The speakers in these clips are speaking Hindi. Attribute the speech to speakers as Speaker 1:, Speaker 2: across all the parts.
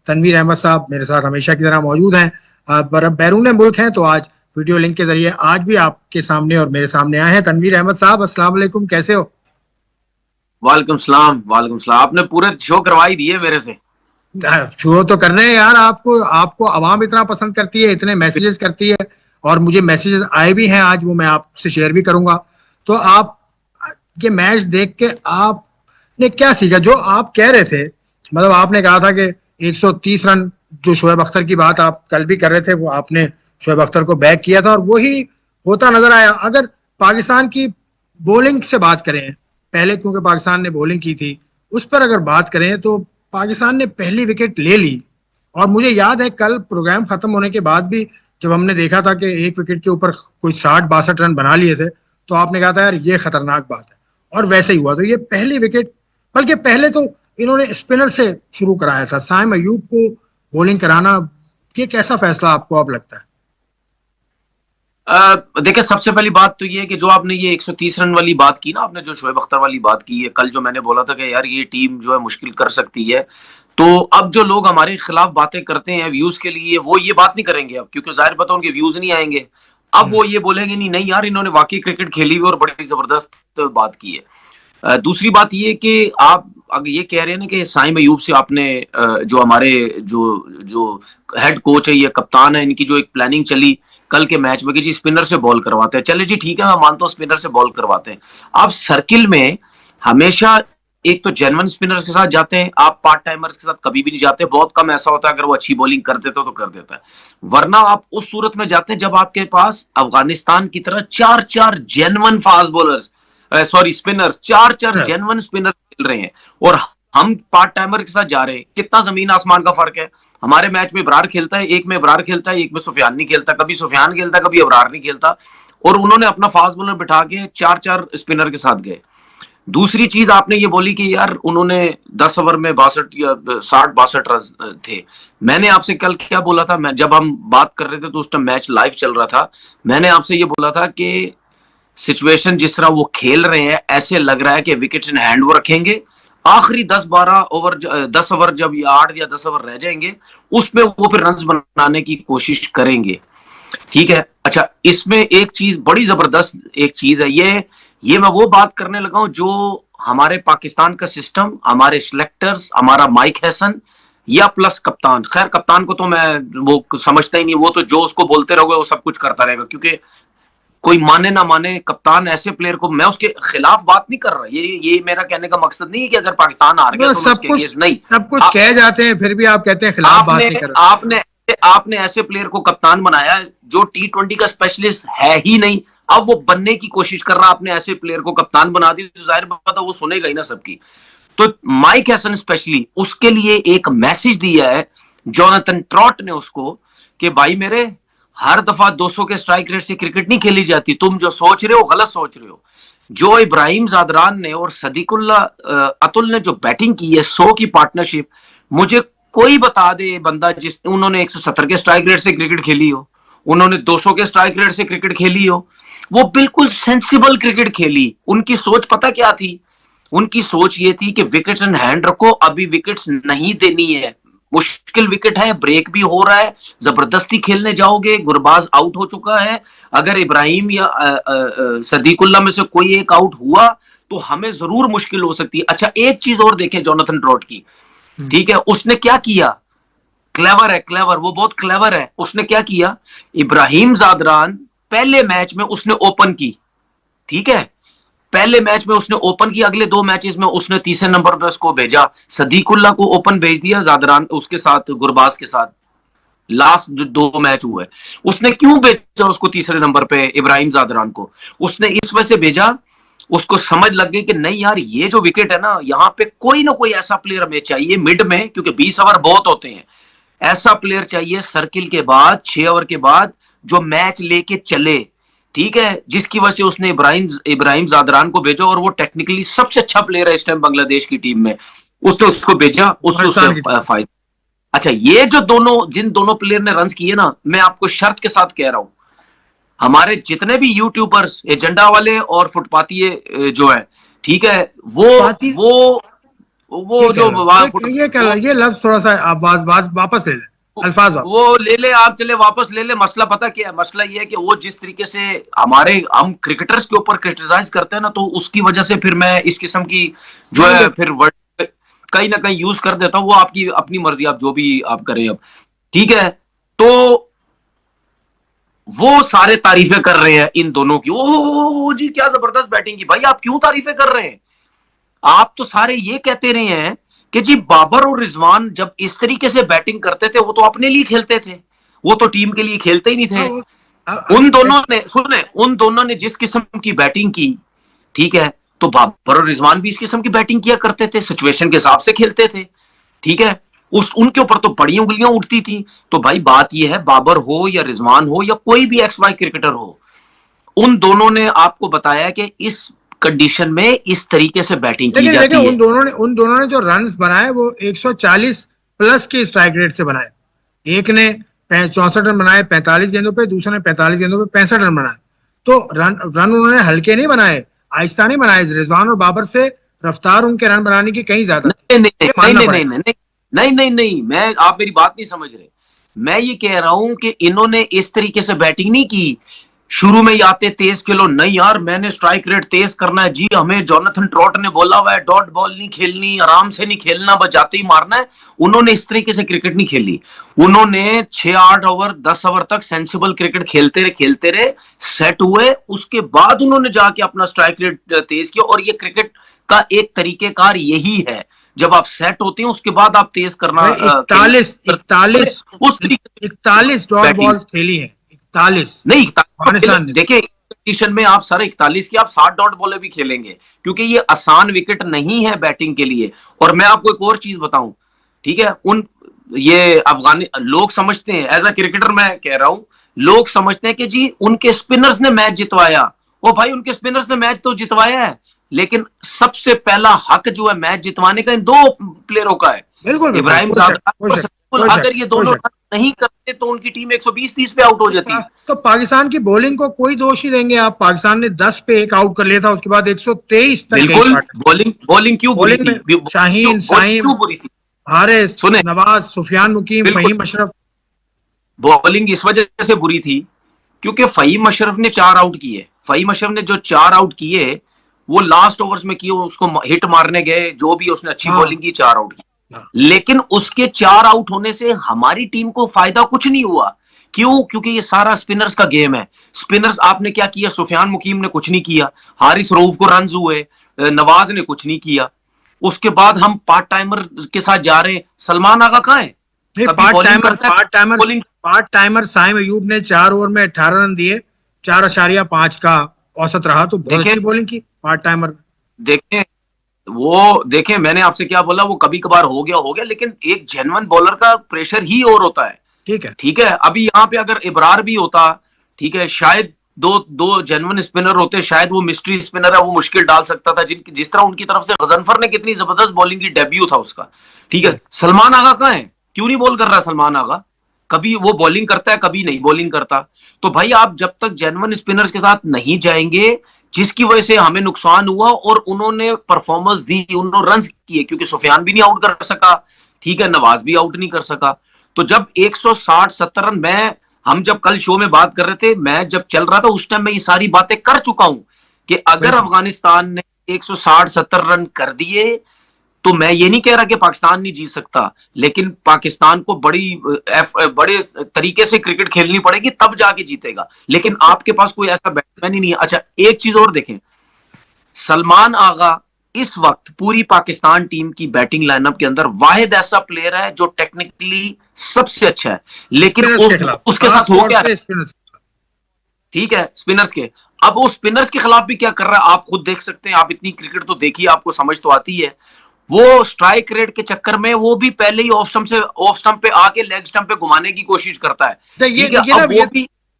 Speaker 1: तनवीर अहमद साहब मेरे साथ हमेशा की तरह मौजूद हैं। बैरून मुल्क हैं, तो आज वीडियो लिंक के जरिए आज भी आपके सामने और मेरे सामने आए हैं। तनवीर अहमद साहब, अस्सलाम वालेकुम, कैसे हो?
Speaker 2: वालेकुम सलाम, वालेकुम सलाम। आपने पूरे शो करवाई दिए मेरे से।
Speaker 1: शो तो कर रहे हैं यार, आपको आपको आवाम इतना पसंद करती है, इतने मैसेजेस करती है, और मुझे मैसेजेस आए भी हैं आज, वो मैं आपसे शेयर भी करूंगा। तो आप ये मैच देख के आपने क्या सीखा जो आप कह रहे थे? मतलब आपने कहा था कि 130 रन, जो शोएब अख्तर की बात आप कल भी कर रहे थे, वो आपने शोएब अख्तर को बैक किया था और वही होता नजर आया। अगर पाकिस्तान की बॉलिंग से बात करें, पहले क्योंकि पाकिस्तान ने बॉलिंग की थी, उस पर अगर बात करें तो पाकिस्तान ने पहली विकेट ले ली। और मुझे याद है कल प्रोग्राम खत्म होने के बाद भी जब हमने देखा था कि एक विकेट के ऊपर कोई 60-62 रन बना लिए थे, तो आपने कहा था यार ये खतरनाक बात है, और वैसे ही हुआ। तो ये पहली विकेट, बल्कि पहले तो इन्होंने स्पिनर से शुरू कराया था, साइम अयूब को बॉलिंग कराना। ये कैसा फैसला आपको अब लगता है?
Speaker 2: देखिए, सबसे पहली बात तो ये है कि जो आपने ये 130 रन वाली बात की ना, आपने जो शोएब अख्तर वाली बात की है कल, जो मैंने बोला था कि यार ये टीम जो है मुश्किल कर सकती है, तो अब जो लोग हमारे खिलाफ बातें करते हैं व्यूज के लिए, वो ये बात नहीं करेंगे अब, क्योंकि जाहिर पता उनके व्यूज नहीं आएंगे। अब वो ये बोलेंगे नहीं नहीं यार, इन्होंने वाकई क्रिकेट खेली हुई और बड़ी जबरदस्त बात की है। दूसरी बात ये कि आप अगर ये कह रहे हैं ना कि साइम अयूब से आपने जो हमारे जो जो हेड कोच है, ये कप्तान है, इनकी जो एक प्लानिंग चली कल के मैच में कि जी स्पिनर से बॉल करवाते हैं, चले जी ठीक है, मैं मानता हूं स्पिनर से बॉल करवाते हैं। आप सर्किल में हमेशा एक तो जेन्युइन स्पिनर्स के साथ जाते हैं, आप पार्ट टाइमर्स के साथ कभी भी नहीं जाते। बहुत कम ऐसा होता है अगर वो अच्छी बॉलिंग कर देते तो कर देता है, वरना आप उस सूरत में जाते हैं जब आपके पास अफगानिस्तान की तरह चार चार genuine fast bowlers, sorry spinners, चार चार जेन्युइन स्पिनर खेल रहे हैं, और हम पार्ट टाइमर के साथ जा रहे हैं। कितना जमीन आसमान का फर्क है। हमारे मैच में इब्रार खेलता है, एक में इब्रार खेलता है, एक में सुफियान नहीं खेलता, कभी सुफियान खेलता, कभी इब्रार नहीं खेलता, और उन्होंने अपना फास्ट बॉलर बिठा के चार चार स्पिनर के साथ गए। दूसरी चीज आपने ये बोली कि यार उन्होंने 10 ओवर में 62 या 60-62 रन थे। मैंने आपसे कल क्या बोला था, मैं जब हम बात कर रहे थे तो उस टाइम मैच लाइव चल रहा था, मैंने आपसे ये बोला था कि सिचुएशन जिस तरह वो खेल रहे हैं, ऐसे लग रहा है कि विकेट्स इन हैंड वो रखेंगे, आखिरी 10-12 ओवर, 10 ओवर जब 8 या 10 ओवर रह जाएंगे, उसमें वो फिर रन बनाने की कोशिश करेंगे। ठीक है, अच्छा, इसमें एक चीज बड़ी जबरदस्त एक चीज है, ये मैं वो बात करने लगा हूं जो हमारे पाकिस्तान का सिस्टम, हमारे सिलेक्टर्स, हमारा माइक हैसन या प्लस कप्तान, खैर कप्तान को तो मैं वो समझता ही नहीं, वो तो जो उसको बोलते रहोगे वो सब कुछ करता रहेगा, क्योंकि कोई माने ना माने, कप्तान ऐसे प्लेयर को, मैं उसके खिलाफ बात नहीं कर रहा, ये मेरा कहने का मकसद नहीं है कि अगर पाकिस्तान हार गया तो मैं उसके अगेंस्ट नहीं।
Speaker 1: सब कुछ कह जाते हैं, फिर भी आप कहते हैं खिलाफ बात
Speaker 2: आपने
Speaker 1: नहीं कर
Speaker 2: आपने आपने ऐसे प्लेयर को कप्तान बनाया जो T20 का स्पेशलिस्ट है ही नहीं, अब वो बनने की कोशिश कर रहा, आपने ऐसे प्लेयर को कप्तान बना दी, तो जाहिर बात है वो सुनेगा ही ना सबकी। तो माइक हैसन स्पेशली उसके लिए एक मैसेज दिया है जोनाथन ट्रॉट ने उसको, कि भाई मेरे, हर दफा 200 के स्ट्राइक रेट से क्रिकेट नहीं खेली जाती, तुम जो सोच रहे हो गलत सोच रहे हो। जो इब्राहिम जादरान ने और सदीकुल्ला अतुल ने जो बैटिंग की है, 100 की पार्टनरशिप, मुझे कोई बता दे बंदा जिस, उन्होंने 170 के स्ट्राइक रेट से क्रिकेट खेली हो, उन्होंने 200 के स्ट्राइक रेट से क्रिकेट खेली हो, वो बिल्कुल सेंसिबल क्रिकेट खेली। उनकी सोच पता क्या थी? उनकी सोच ये थी कि विकेट्स इन हैंड रखो, अभी विकेट्स नहीं देनी है, मुश्किल विकेट है, ब्रेक भी हो रहा है, जबरदस्ती खेलने जाओगे, गुरबाज आउट हो चुका है, अगर इब्राहिम या सदीकुल्ला में से कोई एक आउट हुआ तो हमें जरूर मुश्किल हो सकती है। अच्छा, एक चीज और देखें जोनाथन ट्रॉट की, ठीक है, उसने क्या किया, क्लेवर है, क्लेवर, वो बहुत क्लेवर है। उसने क्या किया, इब्राहिम जादरान पहले मैच में उसने ओपन की, ठीक है, पहले मैच में उसने ओपन किया, अगले 2 मैचेस में उसने तीसरे नंबर पर उसको भेजा, सदीकुल्ला को ओपन भेज दिया, जादरान उसके साथ, गुरबाज के साथ लास्ट 2 मैच हुए। उसने क्यों भेजा उसको तीसरे नंबर पे इब्राहिम जादरान को? उसने इस वजह से भेजा, उसको समझ लग गई कि नहीं यार, ये जो विकेट है ना, यहाँ पे कोई ना कोई ऐसा प्लेयर हमें चाहिए मिड में, क्योंकि 20 ओवर बहुत होते हैं, ऐसा प्लेयर चाहिए सर्किल के बाद, 6 ओवर के बाद, जो मैच लेके चले, ठीक है, जिसकी वजह से उसने इब्राहिम जादरान को भेजा, और वो टेक्निकली सबसे अच्छा प्लेयर है इस टाइम बांग्लादेश की टीम में, उसने उसको भेजा, उससे फायदा। अच्छा, ये जो दोनों, जिन दोनों प्लेयर ने रन किए ना, मैं आपको शर्त के साथ कह रहा हूं, हमारे जितने भी यूट्यूबर्स, एजेंडा वाले और फुटपाती जो है, ठीक है, वो वो
Speaker 1: ये
Speaker 2: जो
Speaker 1: ये लफ्ज थोड़ा सा आप वापस ले लें, अल्फाज वापस।
Speaker 2: वो ले ले आप, चले वापस ले ले। मसला पता क्या है? मसला ये है कि वो जिस तरीके से हम क्रिकेटर्स के ऊपर क्रिटिसाइज करते हैं ना, तो उसकी वजह से फिर मैं इस किस्म की जो है फिर वर्ड कहीं ना कहीं यूज कर देता हूं। वो आपकी अपनी मर्जी, आप जो भी आप करें अब, ठीक है। तो वो सारे तारीफें कर रहे हैं इन दोनों की, ओ जी क्या जबरदस्त बैटिंग की। भाई आप क्यों तारीफें कर रहे हैं? आप तो सारे ये कहते रहे हैं कि जी बाबर और रिजवान जब इस तरीके से बैटिंग करते थे, वो तो अपने लिए खेलते थे, वो तो टीम के लिए खेलते ही नहीं थे। उन दोनों ने, सुने, उन दोनों ने जिस किस्म की बैटिंग की, ठीक है, तो बाबर और रिजवान भी इस किस्म की बैटिंग किया करते थे, सिचुएशन के हिसाब से खेलते थे, ठीक है। उनके ऊपर तो बड़ी उंगलियां उठती थी। तो भाई बात यह है, बाबर हो या रिजवान हो या कोई भी एक्स वाई क्रिकेटर हो, उन दोनों ने आपको बताया कि इस कंडीशन में इस तरीके से बैटिंग की जाती है।
Speaker 1: उन दोनों ने जो रन्स बनाए वो 140 प्लस के स्ट्राइक रेट से बनाए। एक ने 64 रन बनाए 45 गेंदों पे, दूसरे ने 45 गेंदों पे 65 रन बनाए। तो रन उन्होंने हल्के नहीं बनाए, आहिस्ता नहीं बनाए। रिजवान और बाबर से रफ्तार उनके रन बनाने की कहीं ज्यादा
Speaker 2: नहीं नहीं नहीं नहीं नहीं नहीं नहीं नहीं नहीं, मैं, आप मेरी बात नहीं समझ रहे। मैं ये कह रहा हूं कि इन्होंने इस तरीके से बैटिंग नहीं की। शुरू में ही आते तेज खेलो, नहीं यार मैंने स्ट्राइक रेट तेज करना है जी, हमें जोनाथन ट्रॉट ने बोला हुआ है डॉट बॉल नहीं खेलनी, आराम से नहीं खेलना, बस जाते ही मारना है। उन्होंने इस तरीके से क्रिकेट नहीं खेली। उन्होंने 6-8 ओवर 10 ओवर तक सेंसिबल क्रिकेट खेलते रहे, सेट हुए, उसके बाद उन्होंने जाके अपना स्ट्राइक रेट तेज किया। और ये क्रिकेट का एक तरीकेकार यही है, जब आप सेट होते हैं उसके बाद आप तेज करना।
Speaker 1: 41 डॉट बॉल्स खेली है, 41
Speaker 2: नहीं,
Speaker 1: अफगानिस्तान ने।
Speaker 2: देखिए कंडीशन में आप सारे 41 की आप 60 डॉट बॉलें भी खेलेंगे, क्योंकि ये आसान विकेट नहीं है बैटिंग के लिए। और मैं आपको एक और चीज बताऊं, ठीक है, ये अफगानी लोग समझते हैं, एज अ क्रिकेटर मैं कह रहा हूं, लोग समझते हैं कि जी उनके स्पिनर्स ने मैच जितवाया। ओ भाई, उनके स्पिनर्स ने मैच तो जितवाया है, लेकिन सबसे पहला हक जो है मैच जितवाने का इन दो प्लेयरों का है,
Speaker 1: बिल्कुल
Speaker 2: इब्राहिम साहब। अगर ये दोनों नहीं करते तो उनकी टीम 120-30 पे आउट हो जाती।
Speaker 1: तो पाकिस्तान की बॉलिंग को कोई दोष नहीं देंगे आप। पाकिस्तान ने 10 पे एक आउट कर लिया था, उसके बाद 123 तक
Speaker 2: बिल्कुल। बॉलिंग क्यों बुरी थी?
Speaker 1: शाहीन, साइम, हारिस, नवाज, सुफियान मुकीम, फहीम अशरफ।
Speaker 2: बॉलिंग इस वजह से बुरी थी क्योंकि फहीम अशरफ ने 4 आउट किए। फहीम अशरफ ने जो 4 आउट किए वो लास्ट ओवर्स में किए, उसको हिट मारने गए, जो भी उसने अच्छी बॉलिंग की, 4 आउट की। लेकिन उसके 4 आउट होने से हमारी टीम को फायदा कुछ नहीं हुआ। क्यों? क्योंकि ये सारा स्पिनर्स का गेम है। स्पिनर्स आपने क्या किया? सुफियान मुकीम ने कुछ नहीं किया, हारिस रऊफ को रन हुए, नवाज ने कुछ नहीं किया। उसके बाद हम पार्ट टाइमर के साथ जा रहे हैं। सलमान आगा कहां है?
Speaker 1: पार्ट टाइमर साइम अयूब ने 4 ओवर में 18 रन दिए, 4.5 का औसत रहा। तो बहुत अच्छी बॉलिंग की पार्ट टाइमर।
Speaker 2: देखें मैंने आपसे क्या बोला, वो कभी कभार हो गया, लेकिन एक जेन्युइन बॉलर का प्रेशर ही और होता है। ठीक है। अभी यहाँ पे अगर इब्रार भी होता, ठीक है, शायद दो जेन्युइन स्पिनर होते, शायद वो मिस्ट्री स्पिनर है, वो मुश्किल डाल सकता था। जिस तरह उनकी तरफ से गजनफर ने कितनी जबरदस्त बॉलिंग की, डेब्यू था उसका, ठीक है। सलमान आगा कहां है? क्यों नहीं बॉल कर रहा सलमान आगा? कभी वो बॉलिंग करता है, कभी नहीं बॉलिंग करता। तो भाई आप जब तक जेन्युइन स्पिनर्स के साथ नहीं जाएंगे, जिसकी वजह से हमें नुकसान हुआ, और उन्होंने परफॉर्मेंस दी, उन्होंने रन किए, क्योंकि सुफियान भी नहीं आउट कर सका, ठीक है, नवाज भी आउट नहीं कर सका। तो जब 160-70 रन, हम जब कल शो में बात कर रहे थे, मैं जब चल रहा था उस टाइम मैं ये सारी बातें कर चुका हूं कि अगर अफगानिस्तान ने 160-70 रन कर दिए तो मैं ये नहीं कह रहा कि पाकिस्तान नहीं जीत सकता, लेकिन पाकिस्तान को बड़े तरीके से क्रिकेट खेलनी पड़ेगी, तब जाके जीतेगा। लेकिन आपके पास कोई ऐसा बैट्समैन ही नहीं है। अच्छा एक चीज और देखें, सलमान आगा इस वक्त पूरी पाकिस्तान टीम की बैटिंग लाइनअप के अंदर वाहिद ऐसा प्लेयर है जो टेक्निकली सबसे अच्छा है, लेकिन उसके साथ हो गया, ठीक है, स्पिनर्स के। अब वो स्पिनर्स के खिलाफ भी क्या कर रहा है आप खुद देख सकते हैं। आप इतनी क्रिकेट तो देखिए, आपको समझ तो आती है। वो स्ट्राइक रेट के चक्कर में वो भी पहले ही ऑफ स्टंप पे आके लेग स्टंप पे घुमाने की कोशिश करता है।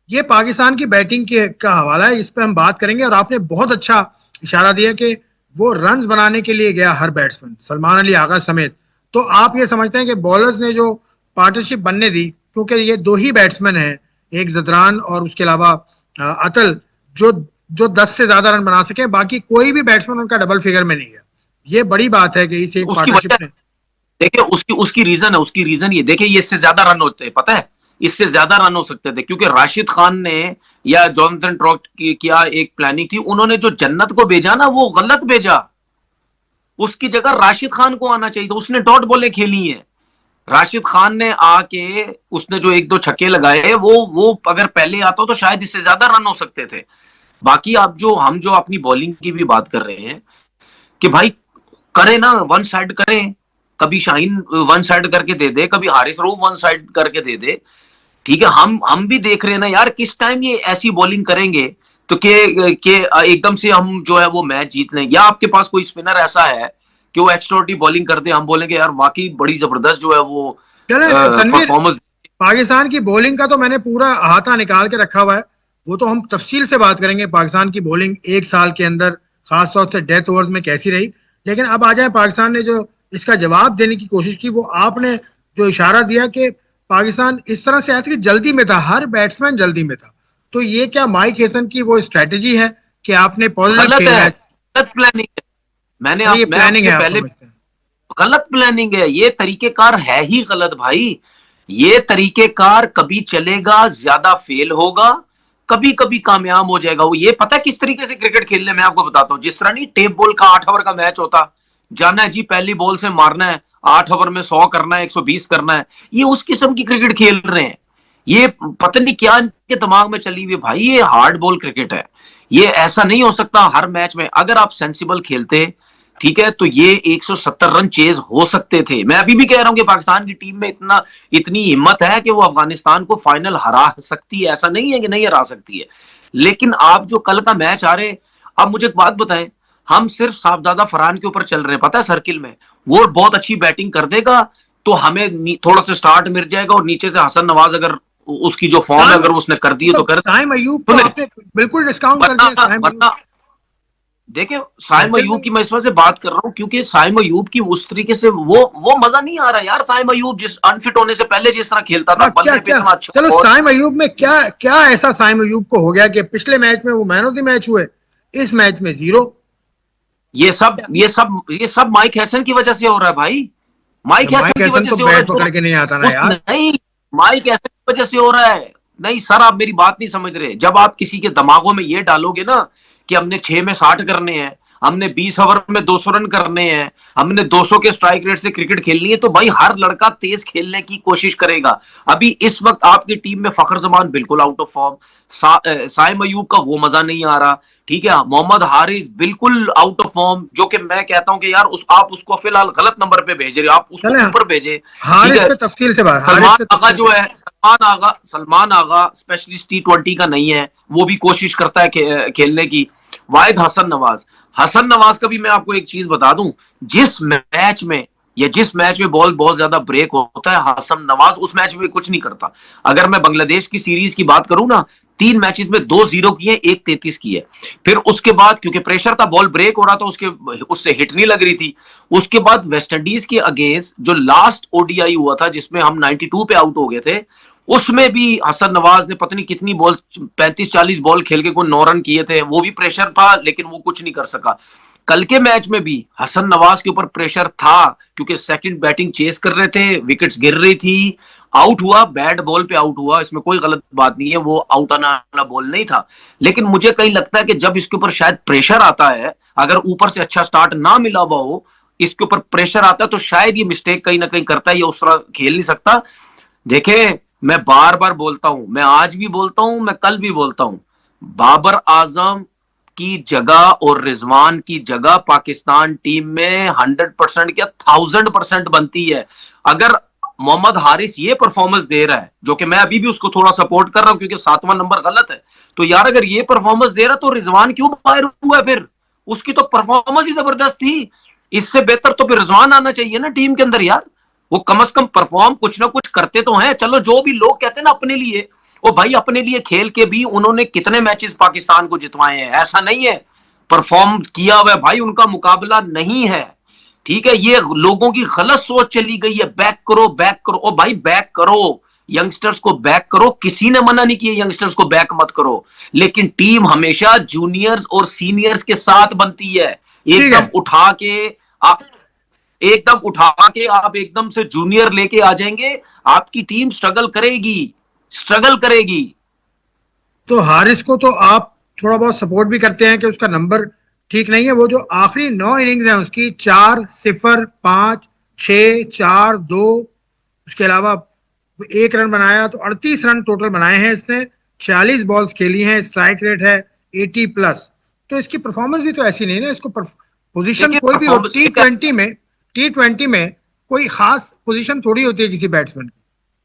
Speaker 1: ये पाकिस्तान की बैटिंग का हवाला है, इस पे हम बात करेंगे। और आपने बहुत अच्छा इशारा दिया कि वो रन्स बनाने के लिए गया हर बैट्समैन, सलमान अली आगा समेत। तो आप ये समझते हैं कि बॉलर्स ने जो पार्टनरशिप बनने दी, क्योंकि ये 2 ही बैट्समैन हैं, एक जदरान और उसके अलावा अतल, जो 10 से ज्यादा रन बना सके, बाकी कोई भी बैट्समैन उनका डबल फिगर में नहीं गया। ये बड़ी बात है कि इस एक
Speaker 2: उसकी
Speaker 1: पार्टनरशिप
Speaker 2: वजह
Speaker 1: ने।
Speaker 2: देखिए, उसकी रीजन है, उसकी रीजन ये देखिए, ये इससे ज्यादा रन होते हैं, पता है, इससे ज्यादा रन हो सकते थे, क्योंकि राशिद खान ने या जॉनथन ट्रॉट की क्या एक प्लानिंग थी, उन्होंने जो जन्नत को भेजा ना वो गलत भेजा। उसकी जगह राशिद खान को आना चाहिए था, उसने डॉट बॉलें खेली हैं। राशिद खान ने आके उसने जो एक दो छक्के लगाए, वो अगर पहले आता तो शायद इससे ज्यादा रन हो सकते थे। बाकी आप जो हम जो अपनी बॉलिंग की भी बात कर रहे हैं कि भाई करे ना, वन साइड करें, कभी शाहीन वन साइड करके दे दे, कभी हारिस रऊफ वन साइड करके दे दे। ठीक है, हम भी देख रहे हैं ना यार, किस टाइम ये ऐसी बॉलिंग करेंगे तो के एकदम से हम जो है वो मैच जीत लें, या आपके पास कोई स्पिनर ऐसा है कि वो एक्स्ट्राऑर्डिनरी बॉलिंग कर दे, हम बोलेंगे यार वाकई बड़ी जबरदस्त जो है वो
Speaker 1: चले तनवीर,
Speaker 2: परफॉर्मेंस।
Speaker 1: पाकिस्तान की बॉलिंग का तो मैंने पूरा अहाता निकाल के रखा हुआ है, वो तो हम तफसील से बात करेंगे पाकिस्तान की बॉलिंग एक साल के अंदर, खासतौर से डेथ ओवर्स में कैसी रही। लेकिन अब आ जाए, पाकिस्तान ने जो इसका जवाब देने की कोशिश की, वो आपने जो इशारा दिया कि पाकिस्तान इस तरह से आया था कि जल्दी में था, हर बैट्समैन जल्दी में था। तो ये क्या माइक हेसन की वो स्ट्रेटेजी है कि आपने पॉजिटिव
Speaker 2: गलत
Speaker 1: खेलना
Speaker 2: है,
Speaker 1: है?
Speaker 2: गलत प्लानिंग है।
Speaker 1: अच्छा, ये
Speaker 2: मैं
Speaker 1: प्लानिंग
Speaker 2: आपसे
Speaker 1: है आप
Speaker 2: पहले,
Speaker 1: समझते हैं?
Speaker 2: गलत प्लानिंग है, ये तरीकेकार है ही गलत भाई। ये तरीकेकार कभी चलेगा, ज्यादा फेल होगा, कभी कभी कामयाब हो जाएगा। वो ये पता है किस तरीके से क्रिकेट खेलने, मैं आपको बताता हूं, जिस तरह नहीं टेप बॉल का 8 ओवर का मैच होता, जाना है जी पहली बॉल से मारना है, 8 ओवर में 100 करना है, 120 करना है, ये उस किस्म की क्रिकेट खेल रहे हैं। ये पता नहीं क्या इनके दिमाग में चली हुई भाई, ये हार्ड बॉल क्रिकेट है। ये ऐसा नहीं हो सकता हर मैच में, अगर आप सेंसिबल खेलते, ठीक है, तो ये 170 रन चेज हो सकते थे। मैं अभी भी कह रहा हूं कि पाकिस्तान की टीम में इतनी हिम्मत है कि वो अफगानिस्तान को फाइनल हरा सकती है, ऐसा नहीं है कि नहीं हरा सकती है। लेकिन आप जो कल का मैच आ रहे, अब मुझे एक बात बताएं, हम सिर्फ साहबजादा फरहान के ऊपर चल रहे हैं, पता है सर्किल में, वो बहुत अच्छी बैटिंग कर देगा तो हमें थोड़ा सा स्टार्ट मिल जाएगा, और नीचे से हसन नवाज अगर उसकी जो फॉर्म है
Speaker 1: साइम,
Speaker 2: अगर उसने कर दी है तो
Speaker 1: मतलब
Speaker 2: कर,
Speaker 1: साइम अयूब को
Speaker 2: सुने,
Speaker 1: आपने बिल्कुल डिस्काउंट कर दिया,
Speaker 2: वरना
Speaker 1: साइम अयूब
Speaker 2: वरना देखिए, साइम
Speaker 1: सर्किल
Speaker 2: अयूब
Speaker 1: में।
Speaker 2: की मैं इस वजह से बात कर रहा हूं क्योंकि साइम अयूब की उस तरीके से वो मजा नहीं आ रहा यार। साइम अयूब जिस अनफिट होने से पहले जिस तरह खेलता था,
Speaker 1: हाँ, क्या
Speaker 2: बल्ले पे
Speaker 1: क्या,
Speaker 2: इतना अच्छा,
Speaker 1: चलो,
Speaker 2: और
Speaker 1: साइम अयूब में क्या क्या ऐसा साइम अयूब को हो गया कि पिछले मैच में वो मैन ऑफ द मैच हुए, इस मैच में जीरो?
Speaker 2: ये सब माइक हैसन की वजह से हो रहा है भाई। माइक
Speaker 1: माइक
Speaker 2: हैसन की
Speaker 1: हैसन
Speaker 2: वजह
Speaker 1: तो
Speaker 2: से हो रहा है
Speaker 1: बैट
Speaker 2: जो
Speaker 1: पकड़ के नहीं आता ना
Speaker 2: उस
Speaker 1: यार।
Speaker 2: नहीं, माइक हैसन की वजह से हो रहा है। नहीं सर, आप मेरी बात नहीं समझ रहे। जब आप किसी के दिमागों में ये डालोगे ना कि हमने 6 में 60 करने हैं, हमने 20 ओवर में 200 रन करने हैं, हमने 200 के स्ट्राइक रेट से क्रिकेट खेलनी है, तो भाई हर लड़का तेज खेलने की कोशिश करेगा। अभी इस वक्त आपकी टीम में फखर जमान बिल्कुल out of form, Saim Ayub का वो मजा नहीं आ रहा, ठीक है, मोहम्मद हारिस बिल्कुल आउट ऑफ फॉर्म, जो कि मैं कहता हूं कि यार आप उसको फिलहाल गलत नंबर पे भेज रहे हो, आप उसको
Speaker 1: चले,
Speaker 2: ऊपर भेजे। ठीक
Speaker 1: हारिस
Speaker 2: है,
Speaker 1: पे तफसील से बात, हारिस
Speaker 2: सलमान
Speaker 1: पे
Speaker 2: आगा
Speaker 1: तफसील
Speaker 2: जो
Speaker 1: से।
Speaker 2: है, सलमान आगा स्पेशलिस्ट T20 का नहीं है, वो भी कोशिश करता है खेलने की। वाहिद हसन नवाज का भी मैं आपको एक चीज बता दूं, जिस मैच में जिस मैच में बॉल बहुत ज्यादा ब्रेक होता है, हसन नवाज उस मैच में कुछ नहीं करता। अगर मैं बांग्लादेश की सीरीज की बात करूं ना, 3 मैचेस में 2-0 की है, 1-33 की है। फिर उसके बाद क्योंकि प्रेशर था, बॉल ब्रेक हो रहा था, उससे हिट नहीं लग रही थी। उसके बाद वेस्ट इंडीज के अगेंस्ट जो लास्ट ओडीआई हुआ था जिसमें हम 92 पे आउट हो गए थे, उसमें भी हसन नवाज ने पता नहीं कितनी बॉल, 35-40 बॉल खेल के कोई 9 रन किए थे। वो भी प्रेशर था लेकिन वो कुछ नहीं कर सका। कल के मैच में भी हसन नवाज के ऊपर प्रेशर था क्योंकि सेकंड बैटिंग चेस कर रहे थे, विकेट्स गिर रही थी, आउट हुआ, बैड बॉल पे आउट हुआ, इसमें कोई गलत बात नहीं है, वो आउट आना वाला बॉल नहीं था। लेकिन मुझे कहीं लगता है कि जब इसके ऊपर शायद प्रेशर आता है, अगर ऊपर से अच्छा स्टार्ट ना मिला हुआ हो, इसके ऊपर प्रेशर आता है तो शायद ये मिस्टेक कहीं ना कहीं करता है, ये उस तरह खेल नहीं सकता। देखे, मैं बार बार बोलता हूं, मैं आज भी बोलता हूं, मैं कल भी बोलता हूं, बाबर आजम की जगह और रिजवान की जगह पाकिस्तान टीम में 100% क्या 1000% बनती है। अगर मोहम्मद हारिस ये परफॉर्मेंस दे रहा है, जो कि मैं अभी भी उसको थोड़ा सपोर्ट कर रहा हूं क्योंकि 7वां नंबर गलत है, तो यार अगर ये परफॉर्मेंस दे रहा तो रिजवान क्यों बाहर हुआ है फिर? उसकी तो परफॉर्मेंस ही जबरदस्त थी। इससे बेहतर तो फिर रिजवान आना चाहिए ना टीम के अंदर यार। वो कम से कम परफॉर्म कुछ ना कुछ करते तो हैं। चलो, जो भी लोग कहते हैं ना अपने लिए, वो भाई अपने लिए खेल के भी उन्होंने कितने मैचेस पाकिस्तान को जितवाए हैं, ऐसा नहीं है परफॉर्म किया हुआ भाई उनका मुकाबला नहीं है। ठीक है, ये लोगों की गलत सोच चली गई है, बैक करो बैक करो। ओ भाई बैक करो, यंगस्टर्स को बैक करो, किसी ने मना नहीं किया यंगस्टर्स को बैक मत करो, लेकिन टीम हमेशा जूनियर्स और सीनियर्स के साथ बनती है।
Speaker 1: ठीक
Speaker 2: एकदम
Speaker 1: है,
Speaker 2: उठा के आप एकदम उठा के आप एकदम से जूनियर लेके आ जाएंगे, आपकी टीम स्ट्रगल करेगी, स्ट्रगल करेगी।
Speaker 1: तो हारिस को तो आप थोड़ा बहुत सपोर्ट भी करते हैं कि उसका नंबर ठीक नहीं है। वो जो आखिरी 9 इनिंग्स हैं उसकी 4-0, 5-6, 4-2, उसके अलावा 1 रन बनाया, तो 38 रन टोटल बनाए हैं इसने। 46 बॉल्स खेली हैं, स्ट्राइक रेट है 80+। तो इसकी परफॉर्मेंस भी तो ऐसी नहीं ना, इसको पोजीशन
Speaker 2: देखिए
Speaker 1: कोई भी हो,
Speaker 2: परफॉर्मेंस
Speaker 1: टी ट्वेंटी में कोई खास पोजीशन थोड़ी होती है किसी बैट्समैन की।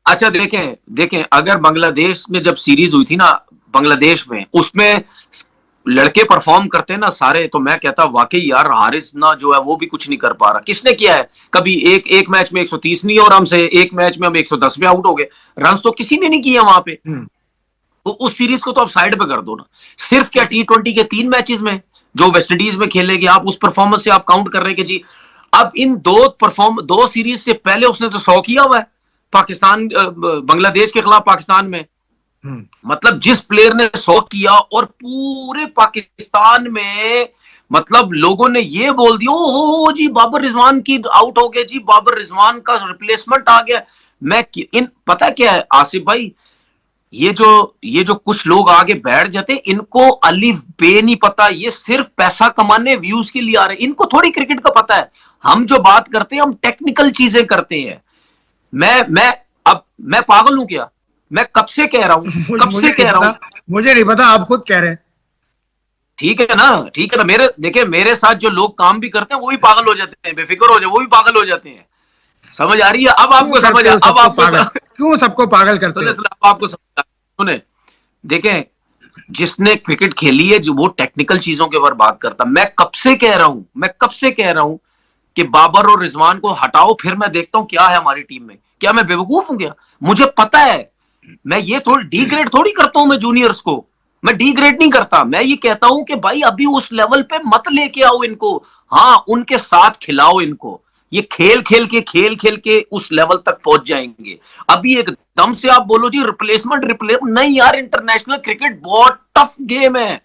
Speaker 2: अच्छा देखें देखें, अगर बांग्लादेश में जब सीरीज हुई थी ना, बांग्लादेश में, उसमें लड़के परफॉर्म करते हैं ना सारे, तो मैं कहता वाकई यार हारिस ना जो है वो भी कुछ नहीं कर पा रहा। किसने किया है कभी? एक मैच में 130 नहीं, और हमसे एक मैच में हम 110 में आउट हो गए। रन तो किसी ने नहीं किया वहां पे। तो उस सीरीज को तो आप साइड पे कर दो ना। सिर्फ क्या T20 के 3 मैचेस में जो वेस्टइंडीज में खेलेगी, आप उस परफॉर्मेंस से आप काउंट कर रहे हैं कि जी अब इन दो सीरीज से पहले उसने तो 100 किया हुआ है पाकिस्तान, बांग्लादेश के खिलाफ पाकिस्तान में। मतलब जिस प्लेयर ने 100 किया और पूरे पाकिस्तान में मतलब लोगों ने ये बोल दिया ओ जी बाबर रिजवान की आउट हो गए जी, बाबर रिजवान का रिप्लेसमेंट आ गया। मैं इन पता क्या है आसिफ भाई, ये जो कुछ लोग आगे बैठ जाते, इनको अलिफ बे नहीं पता, ये सिर्फ पैसा कमाने व्यूज के लिए आ रहे हैं, इनको थोड़ी क्रिकेट का पता है। हम जो बात करते हैं हम टेक्निकल चीजें करते हैं। मैं पागल हूं क्या? मैं कब से कह रहा हूं, कब से कह रहा हूं।
Speaker 1: मुझे नहीं पता, आप खुद कह रहे हैं।
Speaker 2: ठीक है ना, ठीक है ना। देखिए मेरे साथ जो लोग काम भी करते हैं वो भी पागल हो जाते हैं, बेफिक्र हो जाए, वो भी पागल हो जाते हैं। समझ आ रही है अब आपको? समझ अब आपको
Speaker 1: क्यों सबको पागल करते हो?
Speaker 2: अब आपको समझ सुने, देखें जिसने क्रिकेट खेली है जो वो टेक्निकल चीजों के ऊपर बात करता। मैं कब से कह रहा हूं कि बाबर और रिजवान को हटाओ, फिर मैं देखता हूं क्या है हमारी टीम में। क्या मैं बेवकूफ हूं क्या? मुझे पता है। मैं ये थोड़ी डिग्रेड थोड़ी करता हूं मैं जूनियर्स को, मैं डिग्रेड नहीं करता। मैं ये कहता हूं कि भाई अभी उस लेवल पे मत लेके आओ इनको, हाँ उनके साथ खिलाओ इनको। ये खेल खेल के उस लेवल तक पहुंच जाएंगे। अभी एकदम से आप बोलो जी रिप्लेसमेंट नहीं यार, इंटरनेशनल क्रिकेट बहुत टफ गेम है,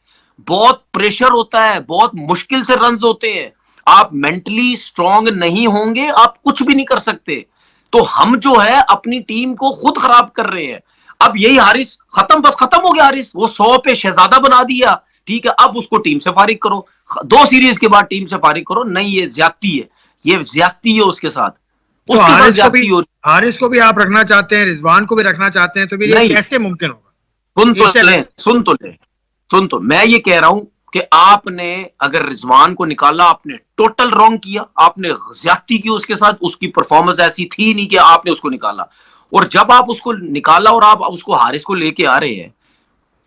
Speaker 2: बहुत प्रेशर होता है, बहुत मुश्किल से रन होते हैं। आप मेंटली स्ट्रांग नहीं होंगे आप कुछ भी नहीं कर सकते। तो हम जो है अपनी टीम को खुद खराब कर रहे हैं। अब यही हारिस खत्म, बस खत्म हो गया हारिस, वो 100 पे शहजादा बना दिया, ठीक है अब उसको टीम से फारिग करो, 2 सीरीज के बाद टीम से फारिग करो। नहीं ये ज्यादती है, ये ज्यादती है उसके साथ,
Speaker 1: तो
Speaker 2: उसके साथ ज्यादती हो।
Speaker 1: हारिस को भी आप रखना चाहते हैं, रिजवान को भी रखना चाहते हैं, तो फिर ये कैसे मुमकिन होगा?
Speaker 2: सुन तो मैं ये कह रहा हूं कि आपने अगर रिजवान को निकाला, आपने टोटल रॉन्ग किया, आपने ज्यादती की उसके साथ, उसकी परफॉर्मेंस ऐसी थी नहीं कि आपने उसको निकाला। और जब आप उसको निकाला और आप उसको हारिस को लेके आ रहे हैं,